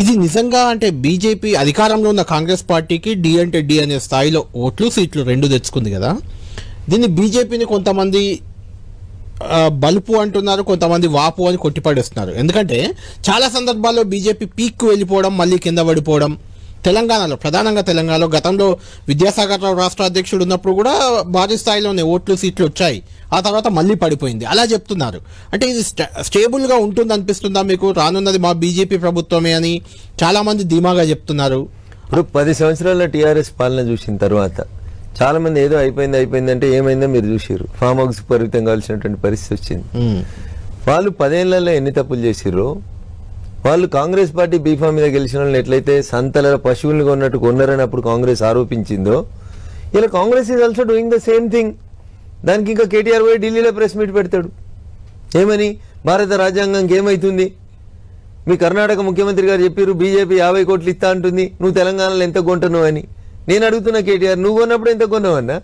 A: ఇది నిజంగా అంటే బీజేపీ అధికారంలో ఉన్న కాంగ్రెస్ పార్టీకి డి అంటే డి అనే స్థాయిలో ఓట్లు సీట్లు 2 తెచ్చుకుంది కదా. దీన్ని బీజేపీని కొంతమంది బలుపు అంటున్నారు, కొంతమంది వాపు అని కొట్టిపడేస్తున్నారు. ఎందుకంటే చాలా సందర్భాల్లో బీజేపీ పీక్కు వెళ్ళిపోవడం, మళ్ళీ కింద పడిపోవడం. తెలంగాణలో, ప్రధానంగా తెలంగాణలో గతంలో విద్యాసాగర్ రావు రాష్ట్ర అధ్యక్షుడు ఉన్నప్పుడు కూడా భారీ స్థాయిలోనే ఓట్లు సీట్లు వచ్చాయి, ఆ తర్వాత మళ్ళీ పడిపోయింది. అలా చెప్తున్నారు. అంటే ఇది స్టేబుల్ గా ఉంటుంది అనిపిస్తుందా మీకు? రానున్నది మా బీజేపీ ప్రభుత్వమే అని చాలా మంది ధీమాగా చెప్తున్నారు.
B: ఇప్పుడు 10 సంవత్సరాల టీఆర్ఎస్ పాలన చూసిన తర్వాత చాలా మంది ఏదో అయిపోయింది అంటే ఏమైందో మీరు చూసిర్రు. ఫామ్ హౌస్ పరిమితం కావాల్సినటువంటి పరిస్థితి వచ్చింది. వాళ్ళు 10 ఏళ్లలో ఎన్ని తప్పులు చేసిర్రో, వాళ్ళు కాంగ్రెస్ పార్టీ బీఫామ్ మీద గెలిచిన వాళ్ళని ఎట్లయితే సంతల పశువులను కొన్నట్టు కొన్నారని అప్పుడు కాంగ్రెస్ ఆరోపించిందో, ఇలా Congress is also doing the same thing. దానికి ఇంకా కేటీఆర్ పోయి ఢిల్లీలో ప్రెస్ మీట్ పెడతాడు. ఏమని? భారత రాజ్యాంగంకి ఏమైతుంది? మీ కర్ణాటక ముఖ్యమంత్రి గారు చెప్పారు బీజేపీ 50 కోట్లు ఇస్తా అంటుంది, నువ్వు తెలంగాణలో ఎంత కొంటున్నావు అని. నేను అడుగుతున్నా కేటీఆర్, నువ్వు కొన్నప్పుడు ఎంత కొన్నావన్నా?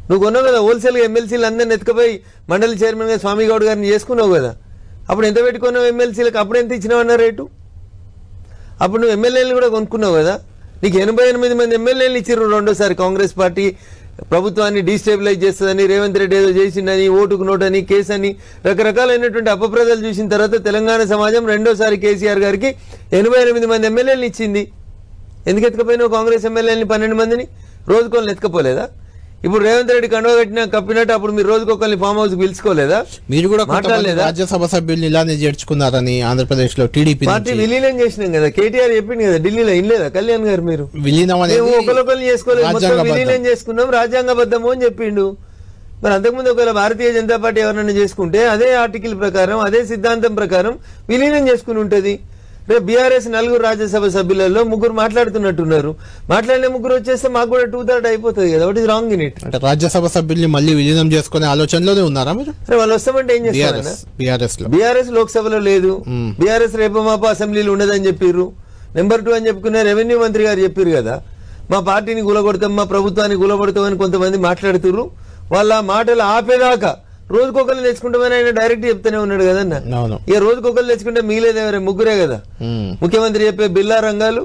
B: నువ్వు కొన్నావు కదా, హోల్సేల్గా ఎమ్మెల్సీలు అందరిని ఎత్తుకపోయి మండలి చైర్మన్ గా స్వామి గౌడ్ గారిని చేసుకున్నావు కదా. అప్పుడు ఎంత పెట్టుకున్నావు ఎమ్మెల్సీలకు? అప్పుడు ఎంత ఇచ్చినావన్న రేటు? అప్పుడు నువ్వు ఎమ్మెల్యేలు కూడా కొనుక్కున్నావు కదా. నీకు 88 మంది ఎమ్మెల్యేలు ఇచ్చారు రెండోసారి. కాంగ్రెస్ పార్టీ ప్రభుత్వాన్ని డీస్టెబిలైజ్ చేస్తుందని, రేవంత్ రెడ్డి ఏదో చేసిందని, ఓటుకు నోటని, కేసు అని రకరకాలైనటువంటి అపప్రదాలు చూసిన తర్వాత తెలంగాణ సమాజం రెండోసారి కేసీఆర్ గారికి 88 మంది ఎమ్మెల్యేలను ఇచ్చింది. ఎందుకు ఎత్తుకపోయినావు కాంగ్రెస్ ఎమ్మెల్యేలని? 12 మందిని రోజుకోళ్ళని ఎత్తుకపోలేదా? ఇప్పుడు రేవంత్ రెడ్డి కండువా కప్పినట్టు అప్పుడు మీరు రోజుకొకరిని ఫామ్ హౌస్ పిలుచుకోలేదా?
A: మీరు కూడా మాట్లాడలేదా? రాజ్యసభ సభ్యుల్ని ఇలానే చేర్చుకున్నారని ఆంధ్రప్రదేశ్ లో టీడీపీ
B: పార్టీ విలీనం చేసినాం కదా. కేటీఆర్ చెప్పింది కదా ఢిల్లీలో, ఇన్లేదా కళ్యాణ్ గారు? మీరు
A: విలీనం
B: ఒకరిని చేసుకోలేదు, మొత్తం విలీనం చేసుకున్నాం, రాజ్యాంగబద్ధము అని చెప్పిండు. మరి అంతకుముందు ఒకవేళ భారతీయ జనతా పార్టీ ఎవరైనా చేసుకుంటే అదే ఆర్టికల్ ప్రకారం, అదే సిద్ధాంతం ప్రకారం విలీనం చేసుకుని ఉంటది. రేపు బీఆర్ఎస్ 4 రాజ్యసభ సభ్యులలో 3 మాట్లాడుతున్నట్టున్నారు. మాట్లాడిన 3 వచ్చేస్తే మాకు కూడా 2/3 అయిపోతుంది కదా. What is wrong in it?
A: అంటే రాజ్యసభ సభ్యుల్ని మళ్ళీ విలీనం చేసుకునే ఆలోచనలోనే ఉన్నారా మీరు?
B: వాళ్ళు వస్తామంటే ఏం చేస్తారు? బీఆర్ఎస్ లోక్సభలో లేదు, బీఆర్ఎస్ రేపు మాపు అసెంబ్లీలో ఉండదని చెప్పారు. నెంబర్ 2 అని చెప్పుకునే రెవెన్యూ మంత్రి గారు చెప్పారు కదా, మా పార్టీని కూలగొడతాం, మా ప్రభుత్వాన్ని కూలగొడతామని కొంతమంది మాట్లాడుతున్నారు. వాళ్ళ మాటలు ఆపేదాకా రోజుకొకరు తెచ్చుకుంటామని ఆయన డైరెక్ట్ చెప్తూనే ఉన్నాడు కదన్న. ఇక రోజుకొకరు తెచ్చుకుంటే మిగిలేదేవరే 3 కదా. ముఖ్యమంత్రి చెప్పే బిల్లా రంగాలు,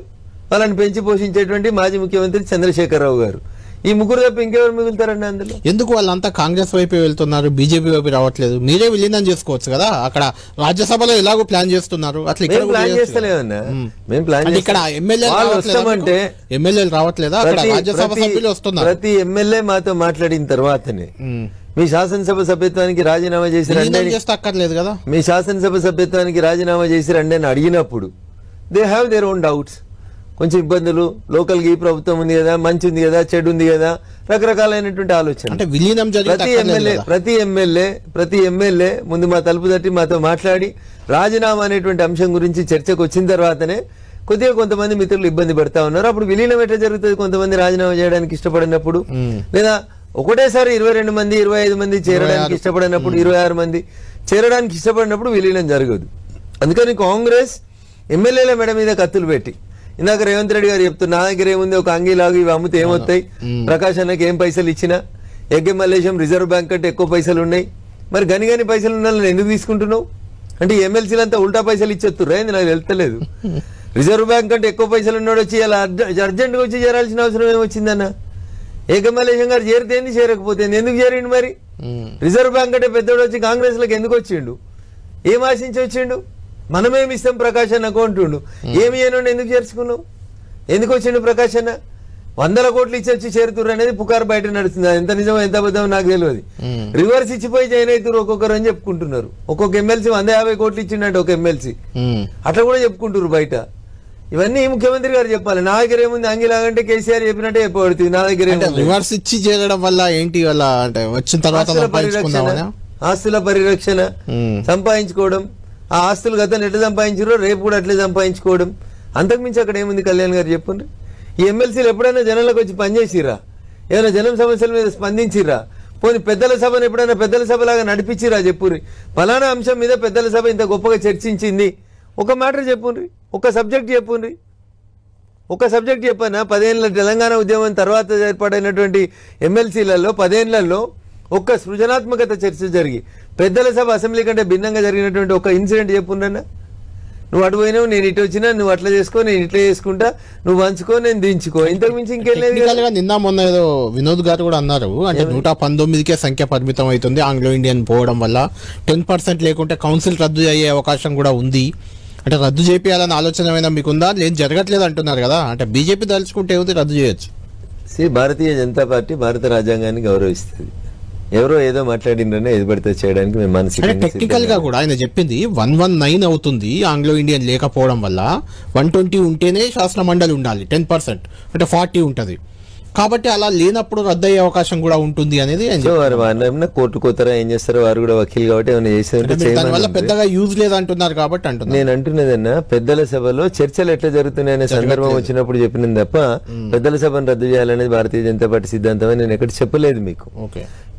B: వాళ్ళని పెంచి పోషించేటువంటి మాజీ ముఖ్యమంత్రి చంద్రశేఖరరావు గారు, ఈ 3 తప్ప ఇంకెవరు మిగులుతారండి అందులో?
A: ఎందుకు వాళ్ళంతా కాంగ్రెస్ వైపు వెళ్తున్నారు, బీజేపీ వైపు రావట్లేదు? మీరే విలీనం చేసుకోవచ్చు కదా. అక్కడ రాజ్యసభలో ఎలాగో ప్లాన్ చేస్తున్నారు, అట్లా ఇక్కడ
B: ప్లాన్ చేస్తలేదన్నా. మేము ప్లాన్
A: ఇక్కడ ఎమ్మెల్యేలు రావట్లేదా? అక్కడ రాజ్యసభ సభ్యులు వస్తున్నారు.
B: ప్రతి ఎమ్మెల్యే మాతో మాట్లాడిన తర్వాతనే మీ శాసనసభ సభ్యత్వానికి రాజీనామా చేసి రండి,
A: చేస్తే అక్కర్లేదు కదా,
B: మీ శాసనసభ సభ్యత్వానికి రాజీనామా చేసి రండి అని అడిగినప్పుడు they have their own doubts. కొంచెం ఇబ్బందులు, లోకల్గా ఈ ప్రభుత్వం ఉంది కదా, మంచి ఉంది కదా, చెడు ఉంది కదా, రకరకాలైనటువంటి ఆలోచన.
A: అంటే విలీనం
B: ప్రతి ఎమ్మెల్యే ముందు మా తలుపు తట్టి మాతో మాట్లాడి రాజీనామా అనేటువంటి అంశం గురించి చర్చకు వచ్చిన తర్వాతనే కొద్దిగా కొంతమంది మిత్రులు ఇబ్బంది పడతా ఉన్నారు. అప్పుడు విలీనం ఎట్లా జరుగుతుంది? కొంతమంది రాజీనామా చేయడానికి ఇష్టపడినప్పుడు, లేదా ఒకటేసారి 22 మంది 25 మంది చేరడానికి ఇష్టపడినప్పుడు, 26 మంది చేరడానికి ఇష్టపడినప్పుడు విలీనం జరగదు. అందుకని కాంగ్రెస్ ఎమ్మెల్యేల మెడ మీద కత్తులు పెట్టి, ఇందాక రేవంత్ రెడ్డి గారు చెప్తున్నారు, నా దగ్గర ఏముంది, ఒక అంగీలాగు ఇవి అమ్మితే ఏమొస్తాయి, ప్రకాష్ అన్నకి ఏం పైసలు ఇచ్చినా, ఎగ్గే మల్లేశం రిజర్వ్ బ్యాంక్ కంటే ఎక్కువ పైసలు ఉన్నాయి, మరి గని పైసలు ఉన్న ఎందుకు తీసుకుంటున్నావు అంటే ఎమ్మెల్సీలంతా ఉల్టా పైసలు ఇచ్చేస్తుర్రా, నాకు వెళ్తలేదు. రిజర్వ్ బ్యాంక్ కంటే ఎక్కువ పైసలు ఉన్నాడు వచ్చి ఇలా అర్జెంట్గా వచ్చి చేరాల్సిన అవసరం ఏమొచ్చిందన్న? ఏకమల్లేశం గారు చేరితే ఏంది, చేరకపోతే ఎందుకు చేరిండు? మరి రిజర్వ్ బ్యాంక్ అంటే పెద్దోడు వచ్చి కాంగ్రెస్ లకు ఎందుకు వచ్చిండు? ఏం ఆశించి వచ్చిండు? మనమేమి ఇస్తాం ప్రకాష్ అన్న అకౌంటుండు, ఏమి చేయనుండి ఎందుకు చేర్చుకున్నావు? ఎందుకు వచ్చిండు ప్రకాష్ అన్న? 100 కోట్లు ఇచ్చి వచ్చి చేరుతుర్రు అనేది పుకారు బయట నడుస్తుంది. ఎంత నిజమో ఎంత అబద్ధమో నాకు తెలియదు. రివర్స్ ఇచ్చిపోయి జాయిన్ అవుతారు ఒక్కొక్కరు అని చెప్పుకుంటున్నారు. ఒక్కొక్క ఎమ్మెల్సీ 150 కోట్లు ఇచ్చిండంటే ఒక ఎమ్మెల్సీ, అట్లా కూడా చెప్పుకుంటున్నారు బయట. ఇవన్నీ ముఖ్యమంత్రి గారు చెప్పాలి. నా దగ్గర ఏముంది అంగిలాగంటే కేసీఆర్ చెప్పినట్టే చెప్పబడుతుంది. నా దగ్గర
A: రివర్స్ ఇచ్చి చేరడం వల్ల ఏంటి వల్ల అంటే వచ్చిన తర్వాత
B: ఆస్తుల పరిరక్షణ, సంపాదించుకోవడం, ఆ ఆస్తులు గతంలో ఎట్లా సంపాదించారో రేపు కూడా అట్లే సంపాదించుకోవడం, అంతకుమించి అక్కడ ఏముంది? కళ్యాణ్ గారు చెప్పండి. ఈ ఎమ్మెల్సీలు ఎప్పుడైనా జనంలోకి వచ్చి పనిచేసిరా? ఏమైనా జనం సమస్యల మీద స్పందించిరా? పోనీ పెద్దల సభను ఎప్పుడైనా పెద్దల సభలాగా నడిపించిరా? చెప్పుర్రి, ఫలానా అంశం మీద పెద్దల సభ ఇంత గొప్పగా చర్చించింది, ఒక మ్యాటర్ చెప్పుండ్రి, ఒక సబ్జెక్ట్ చెప్పుండ్రి. ఒక సబ్జెక్ట్ చెప్పానా? 10 ఏళ్ళ తెలంగాణ ఉద్యమం తర్వాత ఏర్పాటైనటువంటి ఎమ్మెల్సీలలో 10 ఏళ్లలో ఒక్క సృజనాత్మకత చర్చ జరిగి పెద్దల సభ అసెంబ్లీ కంటే భిన్నంగా జరిగినటువంటి ఒక ఇన్సిడెంట్ చెప్పుండన్నా? నువ్వు అటు పోయినావు, నేను ఇటు వచ్చినా, నువ్వు అట్లా చేసుకో, నేను ఇట్లా చేసుకుంటా, నువ్వు వంచుకో, నేను దించుకో, ఇంతకు మించి ఇంకేం లేదు.
A: నిన్న మొన్న ఏదో వినోద్ గారు కూడా అన్నారు, అంటే 119కే సంఖ్య పరిమితం అవుతుంది ఆంగ్లో ఇండియన్ పోవడం వల్ల, 10% లేకుంటే కౌన్సిల్ రద్దు అయ్యే అవకాశం కూడా ఉంది. అంటే రద్దు చేయాలన్న ఆలోచన ఏమైనా మీకుందా? లేదు జరగట్లేదు అంటున్నారు కదా, అంటే బీజేపీ తలుచుకుంటే ఏముంది, రద్దు చేయొచ్చు.
B: భారతీయ జనతా పార్టీ భారత రాజ్యాంగాన్ని గౌరవిస్తుంది. ఎవరో ఏదో మాట్లాడిండ్రనే ఏది పడితే చేయడానికి మేము మానసికంగా
A: టెక్నికల్ గా కూడా ఆయన చెప్పింది 119 అవుతుంది ఆంగ్లో ఇండియన్ లేకపోవడం వల్ల, 120 ఉంటేనే శాసన మండలి ఉండాలి, 10% అంటే 40 ఉంటది. కాబట్టి అలా లేనప్పుడు రద్దు అయ్యే అవకాశం కూడా ఉంటుంది అనేది
B: కోర్టు కోతారా ఏం చేస్తారో, వారు కూడా వకీల్ కాబట్టి ఏమైనా చేసేదంటే
A: పెద్దగా యూజ్ లేదంటున్నారు కాబట్టి అంటున్నారు.
B: నేను అంటున్నదన్నా, పెద్దల సభలో చర్చలు ఎట్లా జరుగుతున్నాయనే సందర్భం వచ్చినప్పుడు చెప్పినది తప్ప పెద్దల సభను రద్దు చేయాలనేది భారతీయ జనతా పార్టీ సిద్ధాంతం అని నేను ఎక్కడ చెప్పలేదు మీకు.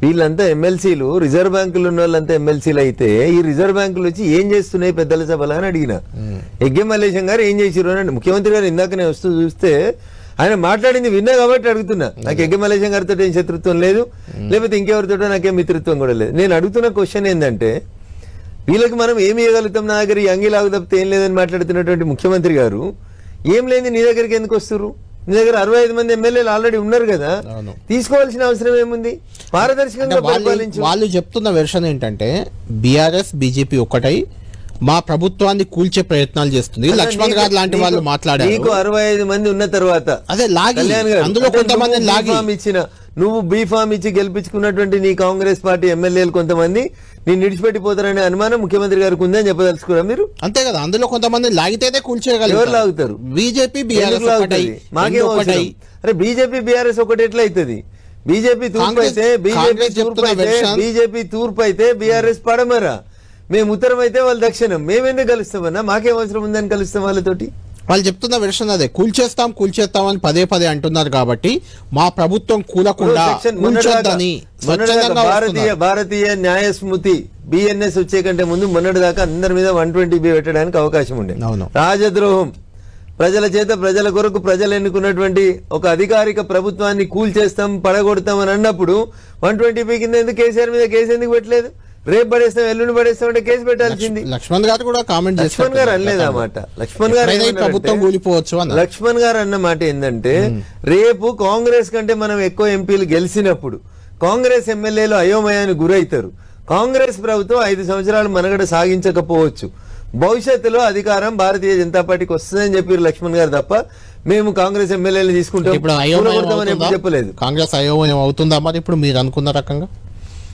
B: వీళ్ళంతా ఎమ్మెల్సీలు, రిజర్వ్ బ్యాంకులు ఉన్న వాళ్ళంతా ఎమ్మెల్సీలు అయితే ఈ రిజర్వ్ బ్యాంకులు వచ్చి ఏం చేస్తున్నాయి పెద్దల సభలో అని అడిగిన. ఎగ్గే మల్లేశం గారు ఏం చేసిరు అని ముఖ్యమంత్రి గారు ఇందాకనే వస్తూ చూస్తే ఆయన మాట్లాడింది విన్నా కాబట్టి అడుగుతున్నా. నాకు ఎగ్గే మల్లేశం గారితో ఏం శత్రుత్వం లేదు, లేకపోతే ఇంకెవరితో నాకేం మిత్రత్వం కూడా లేదు. నేను అడుగుతున్న క్వశ్చన్ ఏంటంటే, వీళ్ళకి మనం ఏమి ఇవ్వగలుగుతాం? నా దగ్గర ఈ అంగిలాగు తప్పితే ఏం లేదని మాట్లాడుతున్నటువంటి ముఖ్యమంత్రి గారు ఏం లేదు నీ దగ్గరికి ఎందుకు వస్తున్నారు? నీ దగ్గర 65 మంది ఎమ్మెల్యేలు ఆల్రెడీ ఉన్నారు కదా, తీసుకోవాల్సిన అవసరం ఏముంది? పారదర్శకంగా పరిపాలించు.
A: వాళ్ళు చెప్తున్న వెర్షన్ ఏంటంటే బీఆర్ఎస్ బీజేపీ ఒక్కటై మా ప్రభుత్వాన్ని కూల్చే ప్రయత్నాలు చేస్తుంది. లక్ష్మణ్ గారు లాంటి వాళ్ళు మాట్లాడారు.
B: నీకు 65 మంది ఉన్న తర్వాత
A: అదే అందులో కొంతమంది
B: ఇచ్చిన నువ్వు బీఫామ్ ఇచ్చి గెలిపించుకున్నటువంటి నీ కాంగ్రెస్ పార్టీ ఎమ్మెల్యేలు కొంతమంది నేను నిడిచిపెట్టిపోతారనే అనుమానం ముఖ్యమంత్రి గారికి ఉందని చెప్పదలుచుకురా మీరు? అంతే
A: కదా, అందులో కొంతమంది లాగితేనే కూల్చేయగలరు.
B: ఎవరు లాగుతారు?
A: బీజేపీ బీఆర్ఎస్
B: మాకేం అవసరం? అరే బీజేపీ బీఆర్ఎస్ ఒకటి ఎట్లా అవుతుంది? బీజేపీ తూర్పు అయితే బీజేపీ తూర్పు అయితే బీఆర్ఎస్ పడమరా, మేము ఉత్తరం అయితే వాళ్ళు దక్షిణం. మేమెందుకు కలుస్తామన్నా? మాకేం అవసరం ఉందని కలుస్తాం వాళ్ళతోటి?
A: వాళ్ళు చెప్తున్న వెర్షన్ అదే, కూల్చేస్తాం అని పదే అంటున్నారు. కాబట్టి మా ప్రభుత్వం కూలకుండా
B: భారతీయ న్యాయ స్మృతి బిఎన్ఎస్ వచ్చే కంటే ముందు మొన్నటి దాకా అందరి మీద 120B పెట్టడానికి అవకాశం ఉండే. రాజద్రోహం, ప్రజల చేత ప్రజల కొరకు ప్రజలు ఎన్నుకున్నటువంటి ఒక అధికారిక ప్రభుత్వాన్ని కూల్చేస్తాం పడగొడతాం అని అన్నప్పుడు 120B కింద ఎందుకు కేసీఆర్ మీద కేసు ఎందుకు పెట్టలేదు? రేపు పడేస్తాం, ఎల్లుండి పడేస్తాం అంటే కేసు పెట్టాల్సింది.
A: లక్ష్మణ్ గారు కూడా కామెంట్
B: లక్ష్మణ్ గారు అనలేదు ఆ మాట. లక్ష్మణ్ గారు లక్ష్మణ్ గారు అన్న మాట ఏంటంటే, రేపు కాంగ్రెస్ కంటే మనం ఎక్కువ ఎంపీలు గెలిచినప్పుడు కాంగ్రెస్ ఎమ్మెల్యేలు అయోమయానికి గురైతారు. కాంగ్రెస్ ప్రభుత్వం 5 సంవత్సరాలు మనగడ సాగించకపోవచ్చు, భవిష్యత్తులో అధికారం భారతీయ జనతా పార్టీకి వస్తుందని చెప్పారు లక్ష్మణ్ గారు తప్ప మేము కాంగ్రెస్ ఎమ్మెల్యేలు తీసుకుంటాం చెప్పలేదు.
A: కాంగ్రెస్ అయోమయం అవుతుందా మరి ఇప్పుడు మీరు అనుకున్న రకంగా?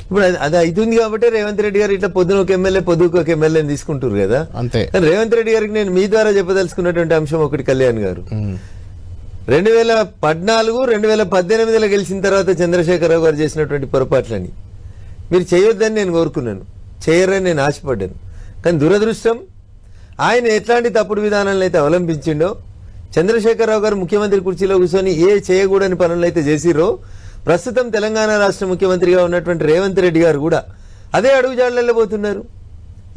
B: ఇప్పుడు అది అవుతుంది కాబట్టి రేవంత్ రెడ్డి గారు ఇట్లా పొద్దున ఒక ఎమ్మెల్యే పొద్దుకు ఒక ఎమ్మెల్యేని తీసుకుంటారు కదా.
A: అంతే.
B: రేవంత్ రెడ్డి గారికి నేను మీ ద్వారా చెప్పదలుచుకున్నటువంటి అంశం ఒకటి, కళ్యాణ్ గారు 2014, 2018లో గెలిచిన తర్వాత చంద్రశేఖరరావు గారు చేసినటువంటి పొరపాట్లని మీరు చేయొద్దని నేను కోరుకున్నాను, చేయరని నేను ఆశపడ్డాను. కానీ దురదృష్టం ఆయన ఎట్లాంటి తప్పుడు విధానాలను అయితే అవలంబించిండో, చంద్రశేఖరరావు గారు ముఖ్యమంత్రి కుర్చీలో కూర్చొని ఏ చేయకూడని పనులు అయితే చేసిరో, ప్రస్తుతం తెలంగాణ రాష్ట్ర ముఖ్యమంత్రిగా ఉన్నటువంటి రేవంత్ రెడ్డి గారు కూడా అదే అడుగుజాడలలో పోతున్నారు.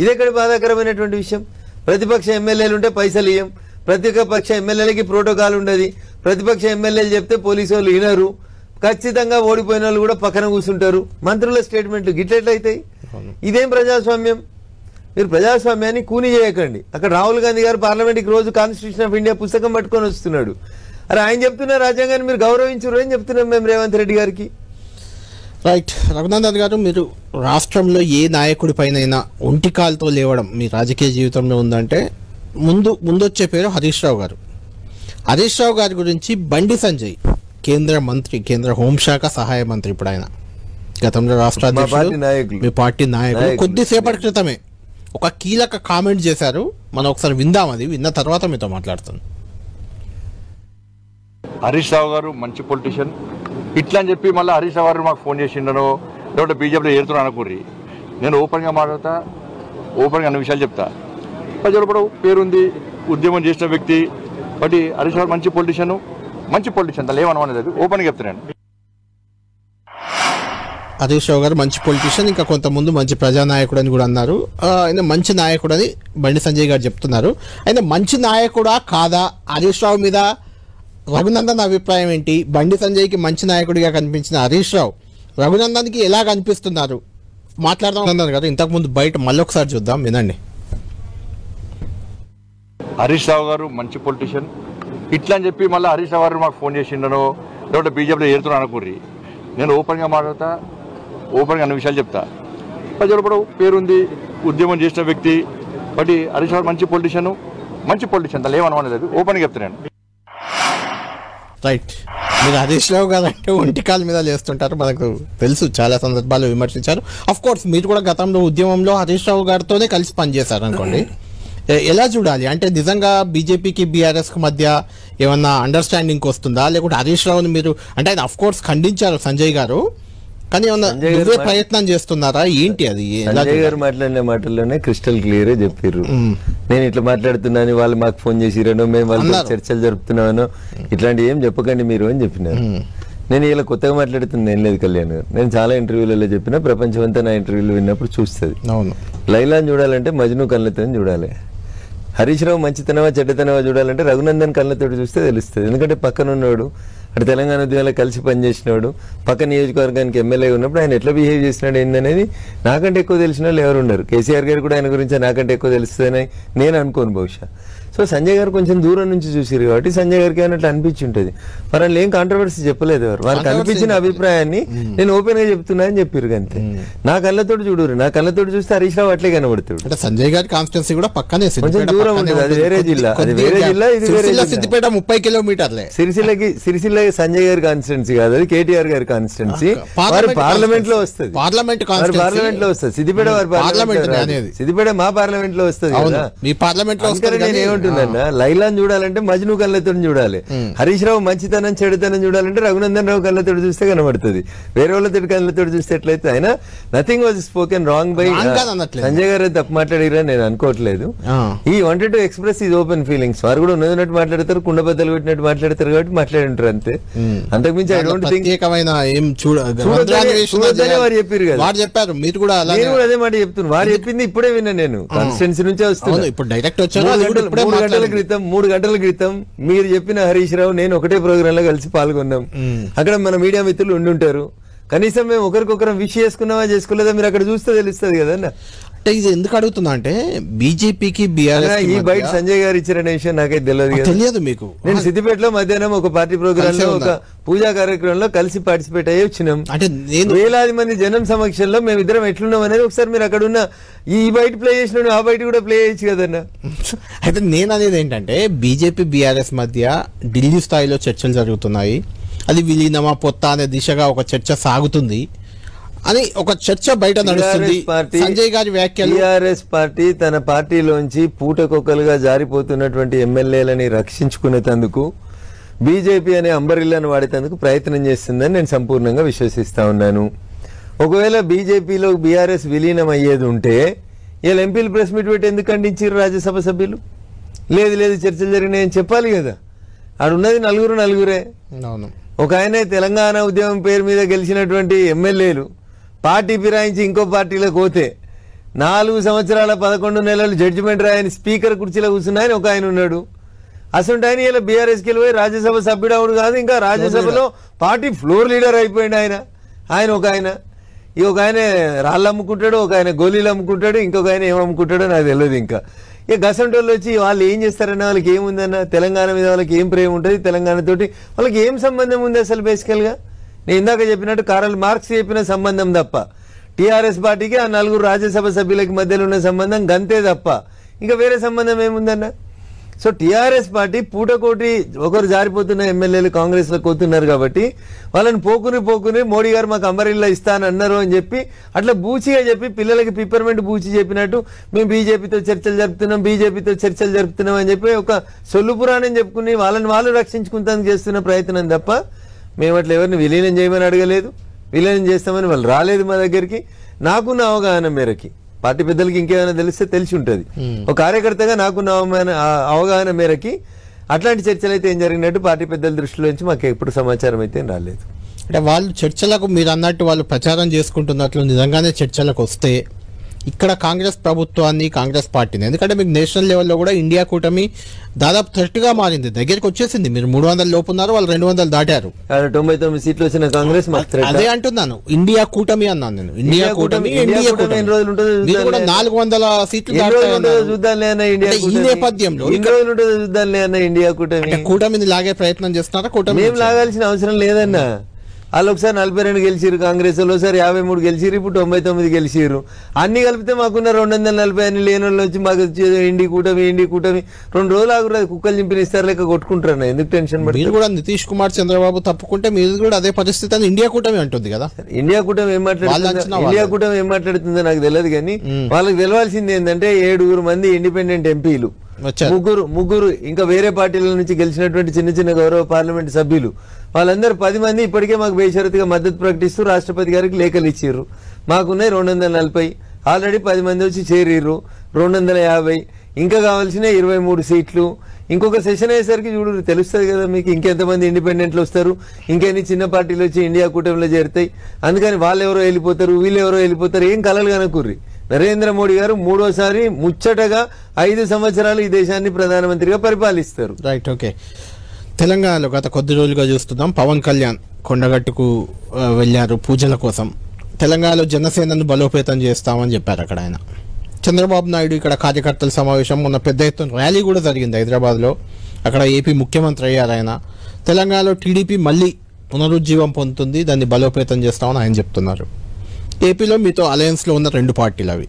B: ఇదెక్కడి బాధాకరమైనటువంటి విషయం. ప్రతిపక్ష ఎమ్మెల్యేలు ఉంటే పైసలు ఇయ్యం, ప్రతిపక్ష ఎమ్మెల్యేలకి ప్రోటోకాల్ ఉండదు, ప్రతిపక్ష ఎమ్మెల్యేలు చెప్తే పోలీసు వాళ్ళు వినరు, ఖచ్చితంగా ఓడిపోయిన వాళ్ళు కూడా పక్కన కూర్చుంటారు. మంత్రుల స్టేట్మెంట్లు గిట్లెట్లయితాయి? ఇదేం ప్రజాస్వామ్యం? మీరు ప్రజాస్వామ్యాన్ని కూని చేయకండి. అక్కడ రాహుల్ గాంధీ గారు పార్లమెంట్కి రోజు కాన్స్టిట్యూషన్ ఆఫ్ ఇండియా పుస్తకం పట్టుకొని వస్తున్నాడు. అరే ఆయన చెప్తున్న రాజ్యాంగాన్ని మీరు గౌరవించరు అని చెప్తున్నాం మేము రేవంత్ రెడ్డి గారికి.
A: రైట్. రఘునందన్ గారు, మీరు రాష్ట్రంలో ఏ నాయకుడి పైన ఒంటికాలతో లేవడం మీ రాజకీయ జీవితంలో ఉందంటే ముందొచ్చే పేరు హరీష్ రావు గారు. హరీష్ రావు గారి గురించి బండి సంజయ్, కేంద్ర మంత్రి, కేంద్ర హోంశాఖ సహాయ మంత్రి, ఇప్పుడు ఆయన గతంలో రాష్ట్ర అధ్యక్షుడు, మీ పార్టీ నాయకుడు, కొద్దిసేపటి క్రితమే ఒక కీలక కామెంట్ చేశారు. మనం ఒకసారి విందాం, అది విన్న తర్వాత మీతో మాట్లాడుతాను.
C: హరీష్ రావు గారు మంచి పొలిటీషియన్ ఇట్లా అని చెప్పి మళ్ళీ హరీష్ రావు గారు మాకు ఫోన్ చేసిండను, లేకపోతే బీజేపీలో ఏరుతున్నా అనుకుర్రి. నేను ఓపెన్గా మాట్లాడతా, ఓపెన్గా అన్ని విషయాలు చెప్తా. ప్రజలు కూడా పేరుంది, ఉద్యమం చేసిన వ్యక్తి, బట్ హరీష్ రావు మంచి పొలిటీషియన్ దాని ఏమనలేదు, ఓపెన్గా చెప్తున్నాను.
A: హరీష్ రావు గారు మంచి పొలిటీషియన్, ఇంకా కొంతమంది మంచి ప్రజానాయకుడు అని కూడా అన్నారు. ఆయన మంచి నాయకుడు అని బండి సంజయ్ గారు చెప్తున్నారు. ఆయన మంచి నాయకుడా కాదా? హరీష్ రావు మీద రఘునందన్ అభిప్రాయం ఏంటి? బండి సంజయ్కి మంచి నాయకుడిగా కనిపించిన హరీష్ రావు రఘునందన్కి ఎలా కనిపిస్తున్నారు? మాట్లాడదాం రఘునందన్ గారు. ఇంతకుముందు బయట మళ్ళీ ఒకసారి చూద్దాం, వినండి.
C: హరీష్ రావు గారు మంచి పొలిటీషియన్ ఇట్లా అని చెప్పి మళ్ళీ హరీష్ రావు గారు మాకు ఫోన్ చేసిండను, లేకపోతే బీజేపీలో ఏరుతున్నా అనుకుర్రి. నేను ఓపెన్గా మాట్లాడతా, ఓపెన్గా అన్ని విషయాలు చెప్తా. ప్రజలు కూడా పేరుంది, ఉద్యమం చేసిన వ్యక్తి, బట్ హరీష్ రావు మంచి పొలిటీషియన్ దాని ఏమనలేదు, ఓపెన్గా చెప్తున్నాను.
A: రైట్. మీరు హరీష్ రావు గారు అంటే ఒంటికాల మీద లేస్తుంటారు, మనకు తెలుసు, చాలా సందర్భాలు విమర్శించారు. అఫ్ కోర్స్ మీరు కూడా గతంలో ఉద్యమంలో హరీష్ రావు గారితోనే కలిసి పనిచేశారు అనుకోండి. ఎలా చూడాలి అంటే నిజంగా బీజేపీకి బీఆర్ఎస్కి మధ్య ఏమన్నా అండర్స్టాండింగ్ వస్తుందా, లేకుంటే హరీష్ రావుని మీరు అంటే ఆయన అఫ్ కోర్స్ ఖండించారు సంజయ్ గారు, కానీ ఏమన్నా ప్రయత్నం చేస్తున్నారా ఏంటి? అది
B: సంజయ్ గారు మాట్లాడిన మాటల్లోనే క్రిస్టల్ క్లియర్ చెప్పారు. నేను ఇట్లా మాట్లాడుతున్నాను, వాళ్ళు మాకు ఫోన్ చేసిరనో, మేము వాళ్ళతో చర్చలు జరుపుతున్నామనో ఇట్లాంటి ఏం చెప్పకండి మీరు అని చెప్పినారు. నేను ఇలా కొత్తగా మాట్లాడుతుంది ఏం లేదు కళ్యాణ్ గారు. నేను చాలా ఇంటర్వ్యూలలో చెప్పిన, ప్రపంచం అంతా నా ఇంటర్వ్యూలు విన్నప్పుడు చూస్తుంది.
A: అవును,
B: లైలాని చూడాలంటే మజ్ను కళ్ళతో చూడాలి, హరీష్ రావు మంచితనమా చెడ్డతనమా చూడాలంటే రఘునందన్ కళ్ళతో చూస్తే తెలుస్తుంది. ఎందుకంటే పక్కన ఉన్నవాడు, అటు తెలంగాణ ఉద్యమంలో కలిసి పనిచేసినాడు, పక్క నియోజకవర్గానికి ఎమ్మెల్యే ఉన్నప్పుడు ఆయన ఎట్లా బిహేవ్ చేసినాడు ఏందనేది నాకంటే ఎక్కువ తెలిసిన వాళ్ళు ఎవరు ఉన్నారు. కేసీఆర్ గారు కూడా ఆయన గురించి నాకంటే ఎక్కువ తెలుస్తుందని నేను అనుకోను బహుశా. సో సంజయ్ గారు కొంచెం దూరం నుంచి చూసిరు కాబట్టి సంజయ్ గారికి అన్నట్లు అనిపించి ఉంటుంది. మరి వాళ్ళు ఏం కాంట్రవర్సీ చెప్పలేదు, ఎవరు వాళ్ళకి అనిపించిన అభిప్రాయాన్ని నేను ఓపెన్ గా చెప్తున్నా అని చెప్పారు అంతే. నా కళ్ళతోటి చూడరు, నా కళ్ళతోటి చూస్తే హరీష్ రావు అట్లే కనబడుతాడు.
A: అంటే సంజయ్ గారి కాన్స్టిట్యున్సీ కూడా పక్కనే,
B: కొంచెం దూరం ఉంటుంది, అది వేరే జిల్లా, అది వేరే జిల్లా, ఇది వేరే జిల్లా.
A: సిద్దిపేట 30 కిలోమీటర్లే.
B: సిరిసిల్ల సంజయ్ గారి కాన్స్టిట్యున్సీ కాదు, అది కేటీఆర్ గారి కాన్స్టిట్యున్సీ. వారి పార్లమెంట్ లో వస్తుంది, పార్లమెంట్ లో వస్తుంది. సిద్దిపేట వారి పార్లమెంట్, సిద్దిపేట మా పార్లమెంట్ లో వస్తుంది కదా, మీ పార్లమెంట్ లో. నేను ఏమంటున్నా, లైలాన్ చూడాలంటే మజ్ను కళ్ళతో చూడాలి, హరీష్ రావు మంచితనం చెడుతనం చూడాలంటే రఘునందన్ రావు కళ్ళతో చూస్తే కనబడుతుంది. వేరే వాళ్ళతో కళ్ళతో చూస్తే ఎట్లయితే ఆయన nothing was spoken wrong by Sanjay గారు తప్పు మాట్లాడిరని నేను అనుకోవట్లేదు. ఈ wanted to express is open feelings. వారు కూడా ఉన్నట్టు మాట్లాడతారు, కుండ బద్దలు పెట్టినట్టు మాట్లాడతారు కాబట్టి మాట్లాడి ఉంటారు అంతే. అంతకుమించి ఐ డోంట్ థింక్ వారు చెప్పారు కదా, వారు చెప్పారు, మీరు కూడా అదే మాట చెప్తున్నారు. వారు చెప్పింది ఇప్పుడే విన్నా నేను, కాన్స్టిట్యున్సీ నుంచే వస్తున్నాను. ఇప్పుడు డైరెక్ట్ వచ్చాను. 3 గంటల క్రితం మీరు చెప్పిన హరీష్ రావు నేను ఒకటే ప్రోగ్రామ్ లో కలిసి పాల్గొన్నాం. అక్కడ మన మీడియా మిత్రులు ఉండుంటారు, కనీసం మేము ఒకరికొకరం విష్ చేసుకున్నామా చేసుకోలేదా మీరు అక్కడ చూస్తే తెలుస్తుంది కదన్నా.
A: అంటే ఇది ఎందుకు అడుగుతున్నా అంటే బీజేపీకి బీఆర్ఎస్
B: ఈ బయట సంజయ్ గారు ఇచ్చిన విషయం నాకైతే తెలియదు
A: మీకు.
B: నేను సిద్దిపేటలో మధ్యాహ్నం ఒక పార్టీ ప్రోగ్రామ్ లో ఒక పూజా కార్యక్రమంలో కలిసి పార్టిసిపేట్ అయ్యి వచ్చినాం. అంటే వేలాది మంది జనం సమక్షంలో మేము ఇద్దరం ఎట్లున్నాం అనేది ఒకసారి మీరు అక్కడ ఉన్న ఈ బయట ప్లే చేసినాడు, ఆ బయట కూడా ప్లే చేయొచ్చు కదన్నా.
A: అయితే నేను అనేది ఏంటంటే బీజేపీ బీఆర్ఎస్ మధ్య ఢిల్లీ స్థాయిలో చర్చలు జరుగుతున్నాయి, అది విలీనమా పొత్త అనే దిశగా ఒక చర్చ సాగుతుంది. అని ఒక చర్చ బయట నడుస్తుంది. సంజయ్ గారి వ్యాఖ్యలు
B: టీఆర్ఎస్ పార్టీ తన పార్టీలోంచి పూటకొక్కలుగా జారిపోతున్నటువంటి ఎమ్మెల్యేలని రక్షించుకునేందుకు బీజేపీ అనే అంబరిల్లాను వాడేందుకు ప్రయత్నం చేస్తుందని నేను సంపూర్ణంగా విశ్వసిస్తా ఉన్నాను. ఒకవేళ బీజేపీలో బీఆర్ఎస్ విలీనం అయ్యేది ఉంటే వీళ్ళు ఎంపీలు ప్రెస్ మీట్ పెట్టి ఎందుకు ఖండించారు రాజ్యసభ సభ్యులు? లేదు లేదు చర్చలు జరిగినాయని చెప్పాలి కదా. ఆడున్నది నలుగురే. ఒక ఆయన తెలంగాణ ఉద్యమం పేరు మీద గెలిచినటువంటి ఎమ్మెల్యేలు పార్టీ ఫిరాయించి ఇంకో పార్టీలోకి పోతే 4 సంవత్సరాల 11 నెలలు జడ్జిమెంట్ రాయని స్పీకర్ కుర్చీలో కూర్చున్నాయని ఒక ఆయన ఉన్నాడు. అసలు ఆయన ఇలా బీఆర్ఎస్కి వెళ్ళిపోయి రాజ్యసభ సభ్యుడు అవుడు కాదు, ఇంకా రాజ్యసభలో పార్టీ ఫ్లోర్ లీడర్ అయిపోయింది ఆయన ఒక ఆయన. ఈ ఒక ఆయన రాళ్ళు అమ్ముకుంటాడు, ఒక ఆయన గోళీలు అమ్ముకుంటాడు, ఇంకొక ఆయన ఏం అమ్ముకుంటాడో నాకు తెలియదు. ఇంకా ఇక గసంటోళ్ళు వచ్చి వాళ్ళు ఏం చేస్తారన్న, వాళ్ళకి ఏముందన్న, తెలంగాణ మీద వాళ్ళకి ఏం ప్రేమ ఉంటుంది, తెలంగాణతోటి వాళ్ళకి ఏం సంబంధం ఉంది అసలు? బేసికల్గా నేను ఇందాక చెప్పినట్టు కారల్ మార్క్స్ చెప్పిన సంబంధం తప్ప టీఆర్ఎస్ పార్టీకి ఆ 4 రాజ్యసభ సభ్యులకి మధ్యలో ఉన్న సంబంధం గంతే తప్ప ఇంకా వేరే సంబంధం ఏముందన్న? సో టీఆర్ఎస్ పార్టీ పూటకోటి ఒకరు జారిపోతున్న ఎమ్మెల్యేలు కాంగ్రెస్ లో కోతున్నారు కాబట్టి వాళ్ళని పోకుని మోడీ గారు మాకు అంబరిల్లా ఇస్తానన్నారు అని చెప్పి అట్లా బూచిగా చెప్పి పిల్లలకి పిప్పర్మెంట్ బూచి చెప్పినట్టు మేము బీజేపీతో చర్చలు జరుపుతున్నాం అని చెప్పి ఒక సొల్లు పురాణం చెప్పుకుని వాళ్ళని వాళ్ళు రక్షించుకుంటానికి చేస్తున్న ప్రయత్నం తప్ప మేము అట్లా ఎవరిని విలీనం చేయమని అడగలేదు, విలీనం చేస్తామని వాళ్ళు రాలేదు మా దగ్గరికి. నాకున్న అవగాహన మేరకి, పార్టీ పెద్దలకి ఇంకేమైనా తెలిసి ఉంటుంది, ఒక కార్యకర్తగా నాకున్న అవగాహన మేరకి అట్లాంటి చర్చలు అయితే ఏం జరిగినట్టు పార్టీ పెద్దల దృష్టిలో నుంచి మాకు ఎప్పుడు సమాచారం అయితే రాలేదు.
A: అంటే వాళ్ళు చర్చలకు మీరు అన్నట్టు వాళ్ళు ప్రచారం చేసుకుంటున్నట్లు నిజంగానే చర్చలకు వస్తే ఇక్కడ కాంగ్రెస్ ప్రభుత్వాన్ని, కాంగ్రెస్ పార్టీని, ఎందుకంటే మీకు నేషనల్ లెవెల్లో కూడా ఇండియా కూటమి దాదాపు థ్రెట్గా మారింది, దగ్గరికి వచ్చేసింది. మీరు 300 లోపు ఉన్నారు, వాళ్ళు 200 దాటారు.
B: 99 సీట్లు వచ్చిన కాంగ్రెస్
A: అదే అంటున్నాను, ఇండియా కూటమి అన్నాను నేను. ఇండియా కూటమి 400 సీట్లు ఈ నేపథ్యంలో
B: ఇండియా
A: కూటమిని లాగే ప్రయత్నం చేస్తున్నారా? కూటమి
B: ఏం లాగాల్సిన అవసరం లేదన్నా. వాళ్ళు ఒకసారి 42 గెలిచిరు కాంగ్రెస్ వాళ్ళు, ఒకసారి 53 గెలిచిరు, ఇప్పుడు 99 గెలిచిరు. అన్ని కలిపితే మాకున్న 240 అన్ని లేని వాళ్ళు వచ్చి మాకు ఇండి కూటమి 2 రోజులు ఆగురు కుక్కలు చింపినిస్తారు లెక్క కొట్టుకుంటారు. ఎందుకు టెన్షన్ పడి?
A: మీరు కూడా నితీష్ కుమార్ చంద్రబాబు తప్పుకుంటే మీరు కూడా అదే పరిస్థితి అని ఇండియా కూటమి అంటుంది కదా.
B: ఇండియా కూటమి ఏం మాట్లాడుతుందో నాకు తెలియదు, కానీ వాళ్ళకి తెలవాల్సింది ఏంటంటే 7 మంది ఇండిపెండెంట్ ఎంపీలు, ముగ్గురు ఇంకా వేరే పార్టీల నుంచి గెలిచినటువంటి చిన్న గౌరవ పార్లమెంట్ సభ్యులు, వాళ్ళందరూ 10 మంది ఇప్పటికే మాకు బేషరతుగా మద్దతు ప్రకటిస్తూ రాష్ట్రపతి గారికి లేఖలు ఇచ్చారు. మాకున్నాయి 240, ఆల్రెడీ 10 మంది వచ్చి చేరిర్రు, 250, ఇంకా కావాల్సిన 23 సీట్లు. ఇంకొక సెషన్ అయ్యేసరికి చూడు తెలుస్తుంది కదా మీకు ఇంకెంతమంది ఇండిపెండెంట్లు వస్తారు, ఇంకెన్ని చిన్న పార్టీలు వచ్చి ఇండియా కూటమిలో చేరుతాయి. అందుకని వాళ్ళెవరో వెళ్ళిపోతారు, వీళ్ళెవరో వెళ్ళిపోతారు, ఏం కలలు కనుకుర్రి. నరేంద్ర మోడీ గారు 3వసారి ముచ్చటగా 5 సంవత్సరాలు ఈ దేశాన్ని ప్రధానమంత్రిగా పరిపాలిస్తారు.
A: Right, okay. తెలంగాణలో గత కొద్ది రోజులుగా చూస్తున్నాం, పవన్ కళ్యాణ్ కొండగట్టుకు వెళ్ళారు పూజల కోసం. తెలంగాణలో జనసేనను బలోపేతం చేస్తామని చెప్పారు అక్కడ ఆయన. చంద్రబాబు నాయుడు ఇక్కడ కార్యకర్తల సమావేశం, మొన్న పెద్ద ఎత్తున ర్యాలీ కూడా జరిగింది హైదరాబాద్లో. అక్కడ ఏపీ ముఖ్యమంత్రి అయ్యారు ఆయన. తెలంగాణలో టీడీపీ మళ్ళీ పునరుజ్జీవం పొందుతుంది, దాన్ని బలోపేతం చేస్తామని ఆయన చెప్తున్నారు. ఏపీలో మీతో అలయన్స్లో ఉన్న 2 పార్టీలు అవి.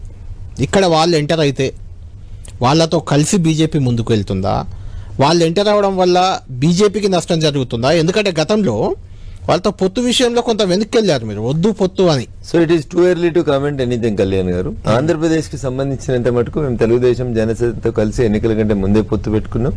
A: ఇక్కడ వాళ్ళు ఎంటర్ అయితే వాళ్ళతో కలిసి బీజేపీ ముందుకు వెళ్తుందా? వాళ్ళు ఎంటర్ అవ్వడం వల్ల బీజేపీకి నష్టం జరుగుతుందా? ఎందుకంటే గతంలో వాళ్ళతో పొత్తు విషయంలో కొంత వెనక్కి వెళ్ళారు మీరు, వద్దు పొత్తు అని.
B: So it is too early to comment anything Kalyan గారు. ఆంధ్రప్రదేశ్ కి సంబంధించినంత మటుకు మేము తెలుగుదేశం జనసేనతో కలిసి ఎన్నికల కంటే ముందే పొత్తు పెట్టుకున్నాం.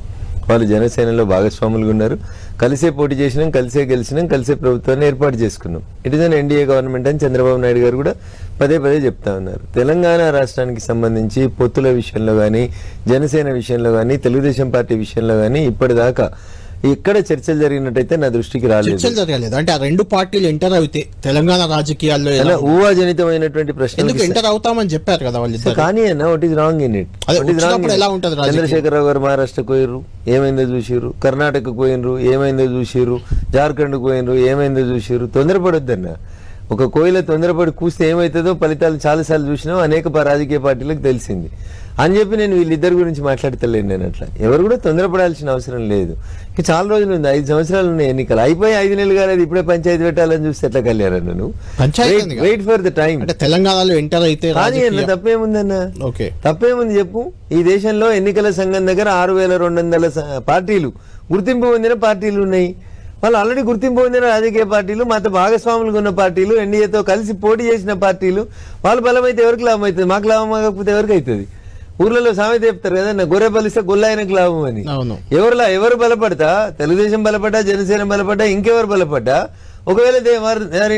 B: వాళ్ళు జనసేనలో భాగస్వాములుగా ఉన్నారు, కలిసే పోటీ చేసినాం, కలిసే గెలిచినాం, కలిసే ప్రభుత్వాన్ని ఏర్పాటు చేసుకున్నాం. It is an NDA government అని చంద్రబాబు నాయుడు గారు కూడా పదే చెప్తా ఉన్నారు. తెలంగాణ రాష్ట్రానికి సంబంధించి పొత్తుల విషయంలో కానీ, జనసేన విషయంలో కానీ, తెలుగుదేశం పార్టీ విషయంలో కానీ ఇప్పటిదాకా ఎక్కడ చర్చలు జరిగినట్టయితే నా దృష్టికి రాలేదు.
A: చర్చలు జరగలేదు అంటే ఆ 2 పార్టీలు ఎంటర్ అయితే తెలంగాణ రాజకీయాల్లో
B: ఊహాజనితమైనటువంటి ప్రశ్న
A: ఎంటర్ అవుతామని చెప్పారు కదా వాళ్ళు.
B: కానీ what is wrong in it?
A: ఎలా ఉంటుంది?
B: చంద్రశేఖరరావు గారు మహారాష్ట్రకు పోయిర్రు, ఏమైందో చూసిర్రు. కర్ణాటకకు పోయినరు, ఏమైందో చూసిర్రు. జార్ఖండ్కు పోయినరు, ఏమైందో చూసిర్రు. తొందరపడొద్దన్న. ఒక కోయిల తొందరపడి కూస్తే ఏమవుతుందో ఫలితాలు చాలాసార్లు చూసినాం, అనేక రాజకీయ పార్టీలకు తెలిసింది అని చెప్పి నేను వీళ్ళిద్దరి గురించి మాట్లాడతలేను. నేను అట్లా ఎవరు కూడా తొందరపడాల్సిన అవసరం లేదు. ఇంకా చాలా రోజులు ఉంది, 5 సంవత్సరాలు ఉన్నాయి ఎన్నికలు అయిపోయి 5 నెలలు కాలేదు, ఇప్పుడే పంచాయతీ పెట్టాలని చూస్తే ఎట్లా కళ్యాణ్ నువ్వు వెయిట్ ఫర్ ద టైం.
A: తెలంగాణలో ఎంటర్ అయితే
B: తప్పేముందన్న? తప్పేముంది చెప్పు? ఈ దేశంలో ఎన్నికల సంఘం దగ్గర 6,200 పార్టీలు, గుర్తింపు పొందిన పార్టీలు ఉన్నాయి. వాళ్ళు ఆల్రెడీ గుర్తింపు పొందిన రాజకీయ పార్టీలు, మత భాగస్వాములుగా ఉన్న పార్టీలు, ఎన్డీఏతో కలిసి పోటీ చేసిన పార్టీలు. వాళ్ళ బలం అయితే ఎవరికి లాభం అవుతుంది? మాకు లాభం కాకపోతే ఎవరికి అవుతుంది? ఊర్లలో సామెత చెప్తారు కదా, గొర్రె బలిస్తే గొల్లాయనకు లాభం అని. ఎవరు బలపడతా? తెలుగుదేశం బలపడ్డా, జనసేన బలపడ్డా, ఇంకెవరు బలపడ్డా, ఒకవేళ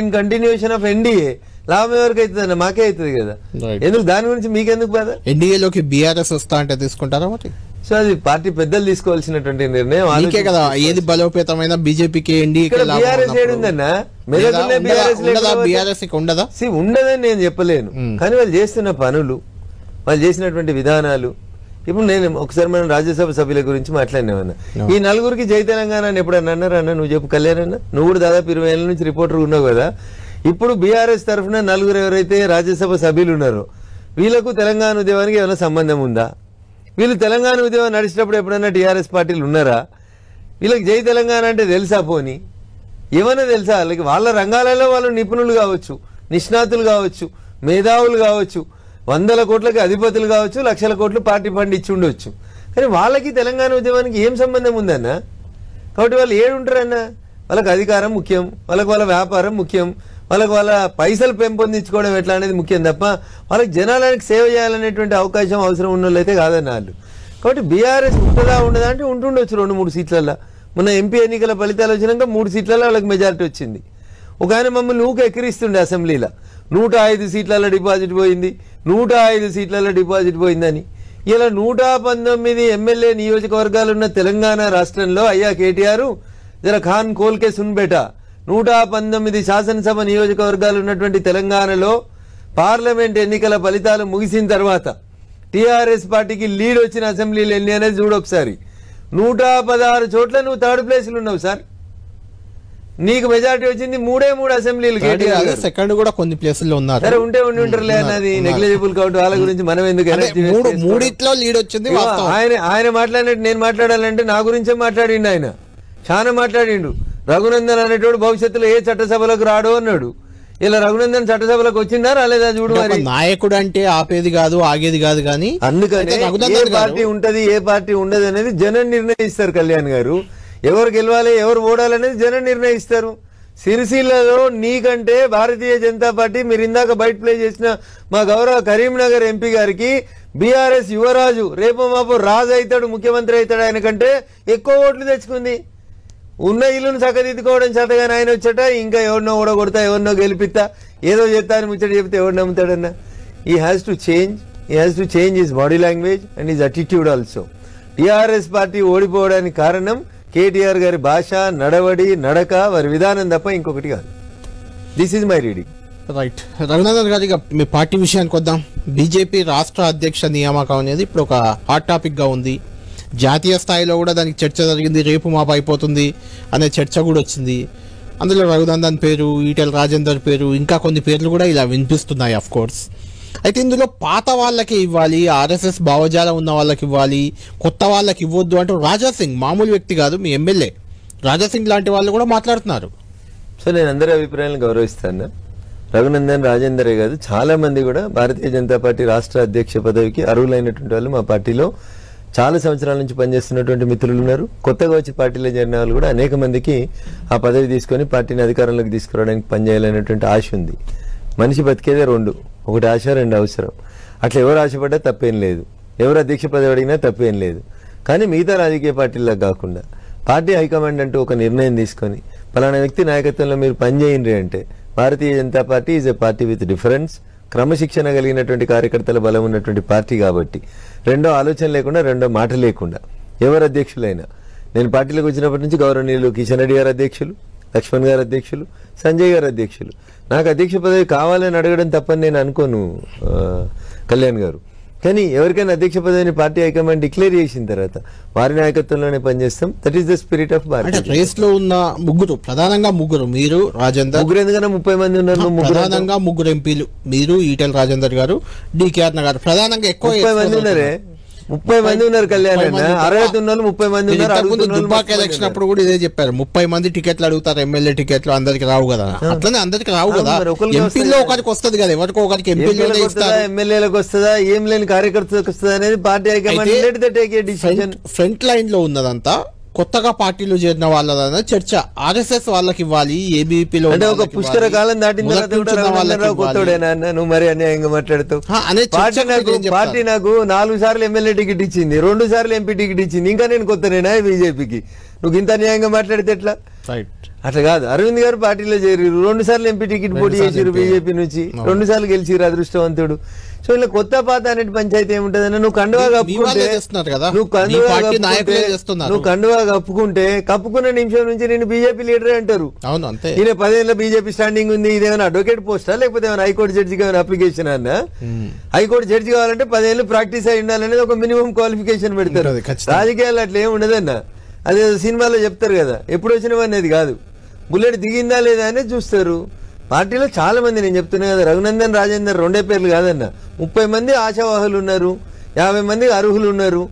B: ఇన్ కంటిన్యూషన్ ఆఫ్ ఎన్డీఏ లాభం ఎవరికి అవుతుంది అన్న? మాకే అవుతుంది కదా. ఎందుకు దాని గురించి మీకెందుకు బాధ?
A: ఎన్డీఏలోకి బీఆర్ఎస్ వస్తా అంటే తీసుకుంటారా మరి?
B: సో అది పార్టీ పెద్దలు తీసుకోవాల్సినటువంటి నిర్ణయం.
A: అందుకే కదా ఏది బలోపేతమైన బీజేపీకి
B: ఉండదని నేను చెప్పలేను, కానీ వాళ్ళు చేస్తున్న పనులు, వాళ్ళు చేసినటువంటి విధానాలు. ఇప్పుడు నేను ఒకసారి మనం రాజ్యసభ సభ్యుల గురించి మాట్లాడినామన్నా, ఈ నలుగురికి జై తెలంగాణ అని ఎప్పుడన్నా అన్నారు అన్న? నువ్వు చెప్పు కళ్యాణ్ అన్న, నువ్వు కూడా దాదాపు 20 ఏళ్ళ నుంచి రిపోర్టర్ ఉన్నావు కదా. ఇప్పుడు బీఆర్ఎస్ తరఫున నలుగురు ఎవరైతే రాజ్యసభ సభ్యులు ఉన్నారో వీళ్ళకు తెలంగాణ ఉద్యమానికి ఏమైనా సంబంధం ఉందా? వీళ్ళు తెలంగాణ ఉద్యమం నడిచినప్పుడు ఎప్పుడన్నా టీఆర్ఎస్ పార్టీలు ఉన్నారా? వీళ్ళకి జై తెలంగాణ అంటే తెలుసా? పోని ఏమన్నా తెలుసా? వాళ్ళకి వాళ్ళ రంగాలలో వాళ్ళు నిపుణులు కావచ్చు, నిష్ణాతులు కావచ్చు, మేధావులు కావచ్చు, 100 కోట్లకి అధిపతులు కావచ్చు, లక్షల కోట్లు పార్టీ ఫండ్ ఇచ్చి ఉండొచ్చు. కానీ వాళ్ళకి తెలంగాణ ఉద్యమానికి ఏం సంబంధం ఉందన్న? కాబట్టి వాళ్ళు ఏడుంటారన్న? వాళ్ళకి అధికారం ముఖ్యం, వాళ్ళకి వాళ్ళ వ్యాపారం ముఖ్యం, వాళ్ళకి వాళ్ళ పైసలు పెంపొందించుకోవడం ఎట్లా అనేది ముఖ్యం తప్ప వాళ్ళకి జనాలకి సేవ చేయాలనేటువంటి అవకాశం అవసరం ఉన్న వాళ్ళైతే కాదన్న వాళ్ళు. కాబట్టి బీఆర్ఎస్ ఉంటుందా ఉండదా అంటే ఉంటుండొచ్చు 2-3 సీట్లలో. మొన్న ఎంపీ ఎన్నికల ఫలితాలు వచ్చినాక 3 సీట్లలో వాళ్ళకి మెజారిటీ వచ్చింది. ఒక ఆయన మమ్మల్ని ఊక ఎక్కిరిస్తుండే అసెంబ్లీలో, 105 సీట్లలో డిపాజిట్ పోయింది, 105 సీట్లలో డిపాజిట్ పోయిందని. ఇలా 119 ఎమ్మెల్యే నియోజకవర్గాలున్న తెలంగాణ రాష్ట్రంలో అయ్యా కేటీఆర్ జర ఖాన్ కోల్కే సున్బేటా, 119 శాసనసభ నియోజకవర్గాలు ఉన్నటువంటి తెలంగాణలో పార్లమెంట్ ఎన్నికల ఫలితాలు ముగిసిన తర్వాత టీఆర్ఎస్ పార్టీకి లీడ్ వచ్చిన అసెంబ్లీలు ఎన్ని అనేది చూడొకసారి. 116 చోట్ల నువ్వు 3rd ప్లేస్లో ఉన్నావు సార్. నీకు మెజారిటీ వచ్చింది 3 అసెంబ్లీలు.
A: సెకండ్ కూడా కొన్ని ప్లేసుల్లో ఉన్నారు.
B: సరే ఉండి ఉంటారులే అన్నది నెగ్లిజిబుల్ కాబట్టి వాళ్ళ గురించి మనం ఎందుకు?
A: మూడిట్లో లీడ్ వచ్చింది.
B: ఆయన మాట్లాడినట్టు నేను మాట్లాడాలంటే నా గురించే మాట్లాడిండు. ఆయన చాలా మాట్లాడిండు. రఘునందన్ అనేటోడు భవిష్యత్తులో ఏ చట్టసభలకు రాడు అన్నాడు. ఇలా రఘునందన్ చట్టసభలకు వచ్చిందా రాలేదా చూడు. మరి
A: నాయకుడు అంటే ఆపేది కాదు, ఆగేది కాదు. కానీ
B: అందుకని ఏ పార్టీ ఉంటది, ఏ పార్టీ ఉండదు అనేది జనం నిర్ణయిస్తారు. కళ్యాణ్ గారు, ఎవరు గెలవాలి, ఎవరు ఓడాలనేది జనం నిర్ణయిస్తారు. సిరిసిల్లలో నీకంటే భారతీయ జనతా పార్టీ, మీరు ఇందాక బయట ప్లే చేసిన మా గౌరవ కరీంనగర్ ఎంపీ గారికి బీఆర్ఎస్ యువరాజు రేపు మాపు రాజు అవుతాడు, ముఖ్యమంత్రి అవుతాడు, ఆయన కంటే ఎక్కువ ఓట్లు తెచ్చుకుంది. ఉన్న ఇల్లును చక్కదిద్దుకోవడం చేతగాని ఆయన వచ్చట ఇంకా ఎవరినో ఓడగొడతా, ఎవరినో గెలిపిస్తా, ఏదో చేస్తా అని ముచ్చట చెప్తే ఎవరు నమ్ముతాడన్నా? ఈ has to change his body language and his attitude also. TRS party ఓడిపోవడానికి కారణం కేటీఆర్ గారి భాష, నడవడి, నడక, వారి విధానం తప్ప ఇంకొకటి కాదు. This is my reading.
A: Right. Raghunandan గారు, ఇక మీ పార్టీ విషయానికి వద్దాం. బీజేపీ రాష్ట్ర అధ్యక్ష నియామకం అనేది ఇప్పుడు ఒక హాట్ టాపిక్ గా ఉంది. జాతీయ స్థాయిలో కూడా దానికి చర్చ జరిగింది. రేపు మాపు అయిపోతుంది అనే చర్చ కూడా వచ్చింది. అందులో రఘునందన్ పేరు, ఈటెల రాజేందర్ పేరు, ఇంకా కొన్ని పేర్లు కూడా ఇలా వినిపిస్తున్నాయి ఆఫ్ కోర్స్. అయితే ఇందులో పాత వాళ్ళకి ఇవ్వాలి, ఆర్ఎస్ఎస్ భావజాలం ఉన్న వాళ్ళకి ఇవ్వాలి, కొత్త వాళ్ళకి ఇవ్వద్దు అంటూ రాజాసింగ్, మామూలు వ్యక్తి కాదు, మీ ఎమ్మెల్యే రాజాసింగ్ లాంటి వాళ్ళు కూడా మాట్లాడుతున్నారు.
B: సో నేను అందరి అభిప్రాయాలను గౌరవిస్తాను. రఘునందన్ రాజేందరే కాదు, చాలా మంది కూడా భారతీయ జనతా పార్టీ రాష్ట్ర అధ్యక్ష పదవికి అర్హులైనటువంటి వాళ్ళు మా పార్టీలో చాలా సంవత్సరాల నుంచి పనిచేస్తున్నటువంటి మిత్రులు ఉన్నారు. కొత్తగా వచ్చి పార్టీలో చేరిన వాళ్ళు కూడా అనేక మందికి ఆ పదవి తీసుకొని పార్టీని అధికారంలోకి తీసుకురావడానికి పనిచేయాలనేటువంటి ఆశ ఉంది. మనిషి బతికేదే 2, ఒకటి ఆశ, 2 అవసరం. అట్లా ఎవరు ఆశపడ్డా తప్పేం లేదు, ఎవరు అధ్యక్ష పదవి అడిగినా తప్పేం లేదు. కానీ మిగతా రాజకీయ పార్టీలకు కాకుండా పార్టీ హైకమాండ్ అంటూ ఒక నిర్ణయం తీసుకొని పలానా వ్యక్తి నాయకత్వంలో మీరు పనిచేయండి అంటే, Bharatiya Janata party is a party with difference, క్రమశిక్షణ కలిగినటువంటి కార్యకర్తల బలం ఉన్నటువంటి పార్టీ కాబట్టి రెండో ఆలోచన లేకుండా, రెండో మాట లేకుండా ఎవరు అధ్యక్షులైనా, నేను పార్టీలోకి వచ్చినప్పటి నుంచి గౌరవనీయులు కిషన్ రెడ్డి గారు అధ్యక్షులు, లక్ష్మణ్ గారు అధ్యక్షులు, సంజయ్ గారు అధ్యక్షులు. నాకు అధ్యక్ష పదవి కావాలని అడగడం తప్పని నేను అనుకోను కళ్యాణ్ గారు. కానీ ఎవరికైనా అధ్యక్ష పదవిని పార్టీ హైకమాండ్ డిక్లేర్ చేసిన తర్వాత వారి నాయకత్వంలోనే పనిచేస్తాం. That is the spirit of party.
A: Race లో ఉన్న ప్రధానంగా ముగ్గురు, మీరు రాజేందర్,
B: ముగ్గురు ఎందుకన్నా 30 మంది ఉన్నారు.
A: ప్రధానంగా ముగ్గురు ఎంపీలు, మీరు, ఈటెల రాజేందర్ గారు, డికే అర్ణ గారు, ప్రధానంగా ఎక్కువ
B: 30 మంది ఉన్నారే. 30 మంది ఉన్నారు కళ్యాణ్ అన్న, అర్హత ఉన్న 30 మంది ఉన్నారు.
A: దుబ్బాక ఎలక్షన్ అప్పుడు కూడా ఇదే చెప్పారు, 30 మంది టికెట్లు అడుగుతారు, ఎమ్మెల్యే టికెట్లు అందరికి రావు కదా. అట్లనే అందరికి రావు కదా, ఎంపీలో ఒకరికి వస్తుంది కదా, ఎవరికో ఒకరికి ఎంపీలోనే ఇస్తారు.
B: ఎమ్మెల్యేలకు వస్తుందా, ఏం లేని కార్యకర్తలకు వస్తుందా అనేది పార్టీ హైకమాండ్
A: ఫ్రంట్ లైన్ లో ఉన్నదంతా కొత్తగా పార్టీలో చేరిన వాళ్ళ చర్చ ఆర్ఎస్ఎస్ వాళ్ళకి ఇవ్వాలి, ఏబీపీలో
B: అంటే ఒక పుష్కర కాలం దాటిన తర్వాత కూడా రఘునందనరావు కొత్తోడేనా అన్న? నువ్వు మరి అన్యాయంగా మాట్లాడుతావు. పార్టీ నాకు 4 సార్లు ఎమ్మెల్యే టికెట్ ఇచ్చింది, 2 సార్లు ఎంపీ టికెట్ ఇచ్చింది, ఇంకా నేను కొత్తనేనా బీజేపీకి? నువ్వు ఇంత అన్యాయంగా మాట్లాడితే ఎట్లా? అట్లా కాదు. అరవింద్ గారు పార్టీలో చేరారు, 2 సార్లు ఎంపీ టికెట్ పోటీ చేసారు బీజేపీ నుంచి, 2 సార్లు గెలిచిరు, అదృష్టవంతుడు. సో ఇలా కొత్త పాత అనేది పంచాయతీ ఏముంటదన్న? నువ్వు కండువా కప్పుకుంటే కప్పుకున్న నిమిషం నుంచి నేను బీజేపీ లీడరే అంటారు. ఈయన 10 ఏళ్ళ బీజేపీ స్టాండింగ్ ఉంది. ఇదేమైనా అడ్వకేట్ పోస్టా లేకపోతే ఏమైనా హైకోర్టు జడ్జికి ఏమైనా అప్లికేషన్ అన్న? హైకోర్టు జడ్జి కావాలంటే 10 ఏళ్ళు ప్రాక్టీస్ అయి ఉండాలనేది ఒక మినిమం క్వాలిఫికేషన్ పెడతారు. రాజకీయాలు అట్లా ఏమి ఉండదన్న. అదే సినిమాలో చెప్తారు కదా, ఎప్పుడు వచ్చినవనేది కాదు, బుల్లెట్ దిగిందా లేదా అనేది చూస్తారు. పార్టీలో చాలా మంది, నేను చెప్తున్నా కదా, రఘునందన్ రాజేందర్ 2 పేర్లు కాదన్న, 30 మంది ఆశావాహులు ఉన్నారు, 50 మంది అర్హులు ఉన్నారు.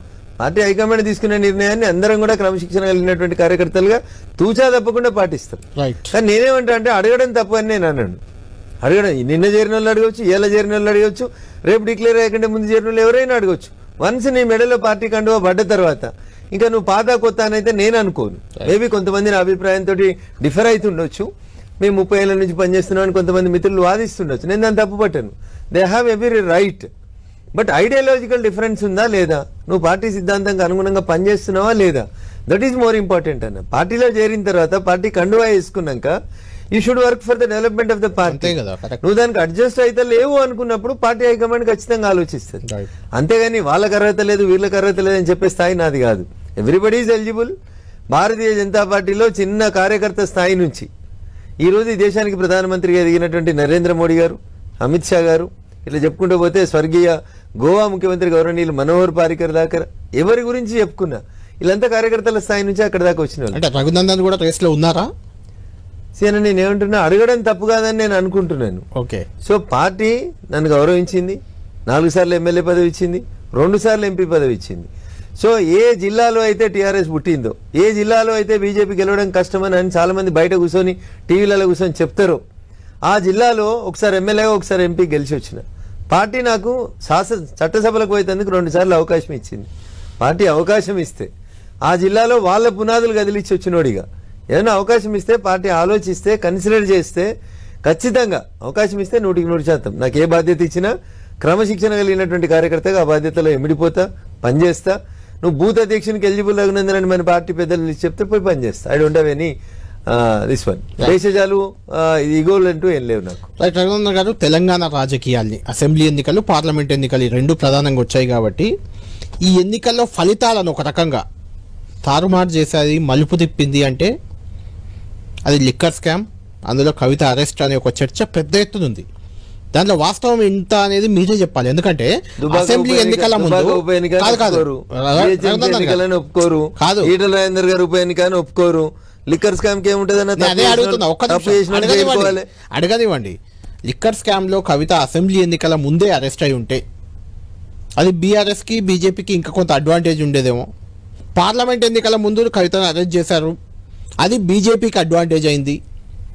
B: పార్టీ హైకమాండ్ తీసుకునే నిర్ణయాన్ని అందరం కూడా క్రమశిక్షణ కలిగినటువంటి కార్యకర్తలుగా తూచా తప్పకుండా పాటిస్తాం. కానీ నేనేమంటా అంటే అడగడం తప్పు అని నేను అన్నాను. అడగడం నిన్న చేరిన వాళ్ళు అడగవచ్చు, ఇలా చేరిన వాళ్ళు అడగవచ్చు, రేపు డిక్లేర్ అయ్యకంటే ముందు చేరిన వాళ్ళు ఎవరైనా అడగవచ్చు. వన్స్ నీ మెడలో పార్టీ కండువా పడ్డ తర్వాత ఇంకా నువ్వు పాత కొత్త అని అయితే నేను అనుకోను. మేబీ కొంతమంది నా అభిప్రాయంతో డిఫర్ అవుతుండొచ్చు. మేము 30 ఏళ్ల నుంచి పనిచేస్తున్నామని కొంతమంది మిత్రులు వాదిస్తుండొచ్చు, నేను దాన్ని తప్పు పట్టాను. They have every right. But ideological difference ఉందా లేదా, నువ్వు పార్టీ సిద్ధాంతానికి అనుగుణంగా పనిచేస్తున్నావా లేదా, దట్ ఈస్ మోర్ ఇంపార్టెంట్ అన్న. పార్టీలో చేరిన తర్వాత పార్టీ కండువా వేసుకున్నాక you should work for the development of the party. నువ్వు దానికి అడ్జస్ట్ అయితే లేవు అనుకున్నప్పుడు పార్టీ హైకమాండ్ ఖచ్చితంగా ఆలోచిస్తుంది. అంతేగాని వాళ్ళకి అర్హత లేదు వీళ్ళకి అర్హత లేదు అని చెప్పే స్థాయి నాది కాదు. Everybody is eligible. Bharatiya Janata పార్టీలో చిన్న కార్యకర్త స్థాయి నుంచి ఈ రోజు ఈ దేశానికి ప్రధానమంత్రిగా ఎదిగినటువంటి నరేంద్ర మోడీ గారు, అమిత్ షా గారు, ఇట్లా చెప్పుకుంటూ పోతే స్వర్గీయ గోవా ముఖ్యమంత్రి గౌరవనీయులు మనోహర్ పారికర్ దాకా ఎవరి గురించి చెప్పుకున్నా వీళ్ళంతా కార్యకర్తల స్థాయి నుంచి అక్కడ దాకా వచ్చిన వాళ్ళు.
A: రఘునందన్ కూడా రేస్ లో ఉన్నారా?
B: సీఎన్ నేను ఏమంటున్నా, అడగడం తప్పు కాదని నేను అనుకుంటున్నాను.
A: ఓకే.
B: సో పార్టీ నన్ను గౌరవించింది, 4 సార్లు ఎమ్మెల్యే పదవి ఇచ్చింది, 2 సార్లు ఎంపీ పదవి ఇచ్చింది. సో ఏ జిల్లాలో అయితే టీఆర్ఎస్ పుట్టిందో, ఏ జిల్లాలో అయితే బీజేపీ గెలవడం కష్టమని అని చాలా మంది బయట కూర్చొని టీవీలలో కూర్చొని చెప్తారో, ఆ జిల్లాలో ఒకసారి ఎమ్మెల్యేగా ఒకసారి ఎంపీ గెలిచి వచ్చిన పార్టీ నాకు చట్టసభలకు పోయేందుకు 2 సార్లు అవకాశం ఇచ్చింది. పార్టీ అవకాశం ఇస్తే ఆ జిల్లాలో వాళ్ళ పునాదులు కదిలిచ్చి వచ్చినోడిగా ఏదైనా అవకాశం ఇస్తే పార్టీ ఆలోచిస్తే కన్సిడర్ చేస్తే ఖచ్చితంగా అవకాశం ఇస్తే 100% నాకు ఏ బాధ్యత ఇచ్చినా క్రమశిక్షణ కలిగినటువంటి కార్యకర్తగా ఆ బాధ్యతలో ఎమిడిపోతా, పనిచేస్తా. నువ్వు బూత్ అధ్యక్షునికి ఎలిజిబుల్ రఘునందన్ అని మన పార్టీ పెద్దలు చెప్తే పోయి పనిచేస్తా. I don't have any this one దేశాలు ఈగోలు అంటూ ఏం లేవు నాకు.
A: రైట్. రఘునందన్ గారు, తెలంగాణ రాజకీయాల్ని అసెంబ్లీ ఎన్నికలు పార్లమెంట్ ఎన్నికలు 2 ప్రధానంగా వచ్చాయి కాబట్టి ఈ ఎన్నికల్లో ఫలితాలను ఒక రకంగా తారుమారు చేసేది, మలుపు తిప్పింది అంటే అది లిక్కర్ స్కామ్, అందులో కవిత అరెస్ట్ అనే ఒక చర్చ పెద్ద ఎత్తున ఉంది. దాంట్లో వాస్తవం ఎంత అనేది మీరే చెప్పాలి. ఎందుకంటే అసెంబ్లీ ఎన్నికల ముందు
B: ఒప్పుకోరు, ఈటల రాజేందర్ గారు ఉప ఎన్నికని ఒప్పుకోరు, లిక్కర్ స్కామ్ కి ఏముంటదన్న
A: అదే అడుగుతున్నా. అడగనివ్వండి. లిక్కర్ స్కామ్ లో కవిత అసెంబ్లీ ఎన్నికల ముందే అరెస్ట్ అయి ఉంటే అది బీఆర్ఎస్ కి బీజేపీకి ఇంకా కొంత అడ్వాంటేజ్ ఉండేదేమో. పార్లమెంట్ ఎన్నికల ముందు కవితను అరెస్ట్ చేశారు, అది బీజేపీకి అడ్వాంటేజ్ అయింది.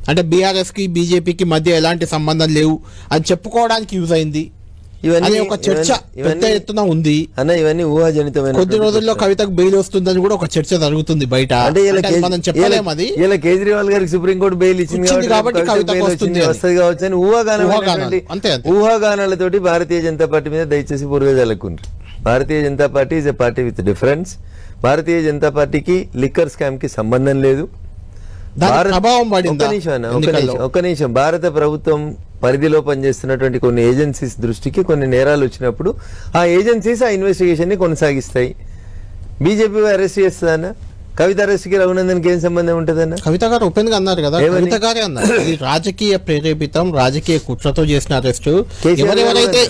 A: అంటే బీఆర్ఎస్కి బీజేపీకి మధ్య ఎలాంటి సంబంధం లేవు అని చెప్పుకోవడానికి యూజ్ అయింది. ఇవన్నీ ఒక చర్చ పెద్ద ఎత్తున ఉంది
B: అన్న. ఇవన్నీ ఊహాజనితమైన.
A: కొద్ది రోజుల్లో కవితకు బెయిల్ వస్తుందని కూడా ఒక చర్చ జరుగుతుంది బయట. మనం చెప్పలేము అది.
B: ఇలా కేజ్రీవాల్ గారికి సుప్రీంకోర్టు బెయిల్ ఇచ్చింది కాబట్టి కవితకు వస్తుంది కావచ్చు అని ఊహాగానాలతోటి భారతీయ జనతా పార్టీ మీద దయచేసి పూర్వజాలకుండ్రు. Bharatiya Janata party is a party with difference. Bharatiya Janata పార్టీకి లిక్కర్ స్కామ్ కి సంబంధం లేదు. ఒక్క నిమిషం. భారత ప్రభుత్వం పరిధిలో పనిచేస్తున్నటువంటి కొన్ని ఏజెన్సీస్ దృష్టికి కొన్ని నేరాలు వచ్చినప్పుడు ఆ ఏజెన్సీస్ ఆ ఇన్వెస్టిగేషన్ ని కొనసాగిస్తాయి. బీజేపీ అరెస్ట్ చేస్తుందన్న, కవిత అరెస్ట్ కి రఘునందన్ కి ఏం సంబంధం ఉంటుందన్న?
A: కవిత గారు ఓపెన్ గా అన్నారు కదా, కవిత గారే అన్నారు ఇది రాజకీయ ప్రేరేపితం, రాజకీయ కుట్రతో చేసిన అరెస్ట్. ఎవరెవరైతే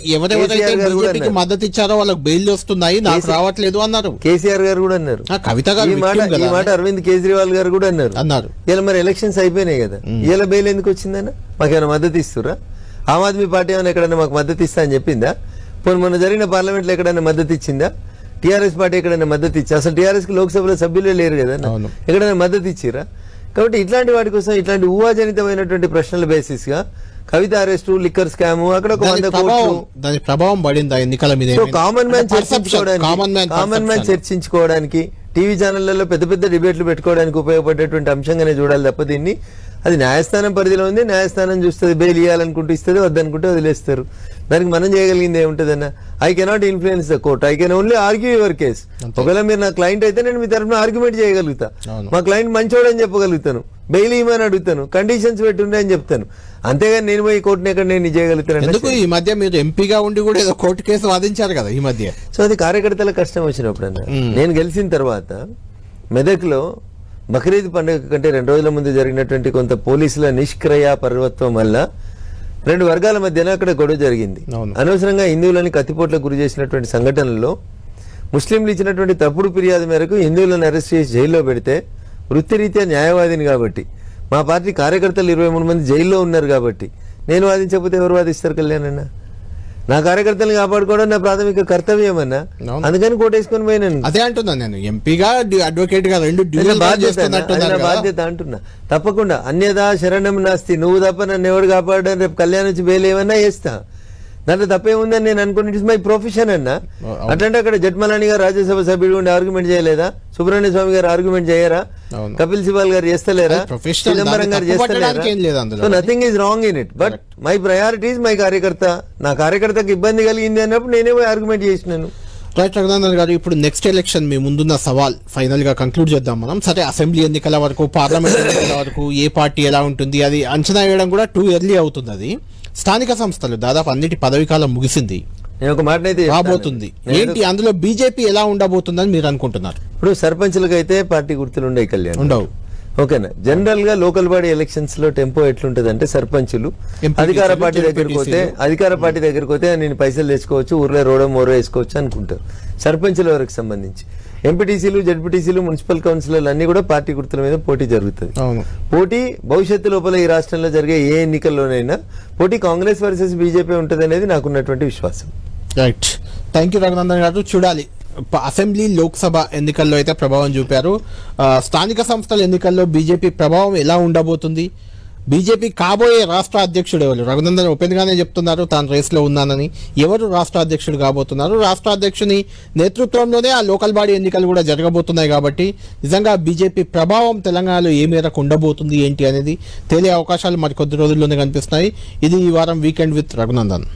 A: బీజేపీకి మద్దతు ఇచ్చారో వాళ్ళకి బెయిల్ వస్తున్నాయి, నాకు రావట్లేదు అన్నారు.
B: కేసీఆర్ గారు కూడా అన్నారు. కవిత గారు ఈ మాట అరవింద్ కేజ్రీవాల్ గారు కూడా అన్నారు. ఇలా మరి ఎలక్షన్స్ అయిపోయినాయి కదా, ఇలా బెయిల్ ఎందుకు వచ్చిందన్న? మాకేమైనా మద్దతు ఇస్తురా? ఆమ్ ఆద్మీ పార్టీ ఏమైనా ఎక్కడైనా మాకు మద్దతు ఇస్తా అని చెప్పిందా? పోనీ మొన్న జరిగిన పార్లమెంట్ లో ఎక్కడైనా మద్దతు ఇచ్చిందా? టీఆర్ఎస్ పార్టీ ఎక్కడైనా మద్దతు ఇచ్చి, అసలు టీఆర్ఎస్ కి లోక్సభలో సభ్యులే లేరు కదా, ఎక్కడైనా మద్దతు ఇచ్చిరా? కాబట్టి ఇట్లాంటి వాటి కోసం ఇట్లాంటి ఊహాజనితమైనటువంటి ప్రశ్నల బేసిస్ గా కవిత అరెస్టు, లిక్కర్ స్కామ్, అక్కడ ఒక 100 కోట్లు
A: దాని ప్రభావం పడిందా ఎన్నికల మీద?
B: కామన్ మ్యాన్ చర్చించుకోవడానికి టీవీ ఛానళ్లలో పెద్ద పెద్ద డిబేట్లు పెట్టుకోవడానికి ఉపయోగపడేటువంటి అంశంగానే చూడాలి తప్ప దీన్ని అది న్యాయస్థానం పరిధిలో ఉంది, న్యాయస్థానం చూస్తుంది, బెయిల్ ఇవ్వాలనుకుంటూ ఇస్తుంది, వద్దనుకుంటే వదిలేస్తారు. దానికి మనం చేయగలిగింది ఏముంటుందన్న? I cannot influence the court, I can only argue your case. ఒకవేళ మీరు నా క్లయింట్ అయితే నేను మీ తరఫున ఆర్గ్యుమెంట్ చేయగలుగుతా, మా క్లయింట్ మంచోడని చెప్పగలుగుతాను, బెయిల్ ఇవ్వమని అడుగుతాను, కండిషన్స్ పెట్టుండే అని చెప్తాను. అంతేగాని నేను పోయి కోర్టుని ఎక్కడ నేను చేయగలుగుతాను?
A: ఎందుకు ఈ మధ్య మీరు ఎంపీగా ఉండి కూడా ఏదో కోర్టు కేసు వాదించారు కదా ఈ మధ్య.
B: సో అది కార్యకర్తల కష్టం వచ్చినప్పుడు అన్న. నేను గెలిచిన తర్వాత మెదక్లో బక్రీద్ పండుగ కంటే 2 రోజుల ముందు జరిగినటువంటి కొంత పోలీసుల నిష్క్రియ పర్వత్వం వల్ల 2 వర్గాల మధ్యన అక్కడ గొడవ జరిగింది. అనవసరంగా హిందువులని కత్తిపోట్లకు గురి చేసినటువంటి సంఘటనలో ముస్లింలు ఇచ్చినటువంటి తప్పుడు ఫిర్యాదు మేరకు హిందువులను అరెస్ట్ చేసి జైల్లో పెడితే, వృత్తిరీత్యా న్యాయవాదిని కాబట్టి, మా పార్టీ కార్యకర్తలు 23 మంది జైల్లో ఉన్నారు కాబట్టి నేను వాదించకపోతే ఎవరు వాదిస్తారు? కళ్యాణ్ నా కార్యకర్తలను కాపాడుకోవడం నా ప్రాథమిక కర్తవ్యం అన్నా, అందుకని కోటేసుకొని పోయినాను.
A: అదే అంటున్నాను నేను, ఎంపీగా అడ్వకేట్ గా
B: బాధ్యత అంటున్నా. తప్పకుండా అన్యదా శరణం నాస్తి, నువ్వు తప్ప నన్ను ఎవరు కాపాడని రేపు కళ్యాణ్ నుంచి బెయిల్ ఏమన్నా వేస్తా, దాంట్లో తప్పేముందని నేను అనుకుని ఇట్స్ మై ప్రొఫెషన్ అన్నా. అట్లాంటి అక్కడ జట్మలాని గారు రాజ్యసభ సభ్యుడు ఉండి ఆర్గ్యుమెంట్ చేయలేదా? సుబ్రహ్మణ్య స్వామి గారు ఆర్గ్యుమెంట్ చేయరా? కపిల్ సిబాల్ గారు చేస్తలేరా? చిదంబరం గారు చేస్తలేరా? So nothing is wrong in it, but my priority is my కార్యకర్త. నా కార్యకర్తకు ఇబ్బంది కలిగింది అన్నప్పుడు నేనే పోయి ఆర్గ్యుమెంట్ చేసినాను.
A: రైట్ రఘునందన్ గారు, ఇప్పుడు నెక్స్ట్ ఎలక్షన్ మీ ముందున్న సవాల్ ఫైనల్ గా కంక్లూడ్ చేద్దాం మనం. సరే, అసెంబ్లీ ఎన్నికల వరకు, పార్లమెంట్ ఎన్నికల వరకు ఏ పార్టీ ఎలా ఉంటుంది అది అంచనా వేయడం కూడా టూ ఎర్లీ అవుతుంది. అది స్థానిక సంస్థలు దాదాపు అన్నిటి పదవీకాలం ముగిసింది,
B: నేను ఒక మాట అయితే
A: రాబోతుంది ఏంటి, అందులో బీజేపీ ఎలా ఉండబోతుందని మీరు అనుకుంటున్నారు?
B: ఇప్పుడు సర్పంచులకు అయితే పార్టీ గుర్తులు ఉండే కళ్యాణ్
A: ఉండవు,
B: ఓకేనా? జనరల్ గా లోకల్ బాడీ ఎలక్షన్స్ లో టెంపో ఎట్లుంటది అంటే, సర్పంచులు అధికార పార్టీ దగ్గరికి పోతే నేను పైసలు తెచ్చుకోవచ్చు, ఊర్లో రోడో మోరో వేసుకోవచ్చు అనుకుంటారు. సర్పంచుల వరకు సంబంధించి ఎంపీటీసీలు, జడ్పీటీసీలు, మున్సిపల్ కౌన్సిలర్లు అన్ని కూడా పార్టీ గుర్తుల మీద పోటీ జరుగుతుంది. పోటీ భవిష్యత్తు లోపల ఈ రాష్ట్రంలో జరిగే ఏ ఎన్నికల్లోనైనా పోటీ కాంగ్రెస్ వర్సెస్ బీజేపీ ఉంటుంది అనేది నాకున్నటువంటి విశ్వాసం.
A: రైట్, థ్యాంక్ యూ రఘునందన్ గారు. చూడాలి, అసెంబ్లీ, లోక్సభ ఎన్నికల్లో అయితే ప్రభావం చూపారు. స్థానిక సంస్థల ఎన్నికల్లో బీజేపీ ప్రభావం ఎలా ఉండబోతుంది? బీజేపీ కాబోయే రాష్ట్ర అధ్యక్షుడు ఎవరు? రఘునందన్ ఓపెన్ గానే చెప్తున్నారు తాను రేస్లో ఉన్నానని. ఎవరు రాష్ట్ర అధ్యక్షుడు కాబోతున్నారు? రాష్ట్ర అధ్యక్షుని నేతృత్వంలోనే ఆ లోకల్ బాడీ ఎన్నికలు కూడా జరగబోతున్నాయి కాబట్టి నిజంగా బీజేపీ ప్రభావం తెలంగాణలో ఏ మేరకు ఉండబోతుంది ఏంటి అనేది తేలే అవకాశాలు మరి కొద్ది రోజుల్లోనే కనిపిస్తున్నాయి. ఇది ఈ వారం వీకెండ్ విత్ రఘునందన్.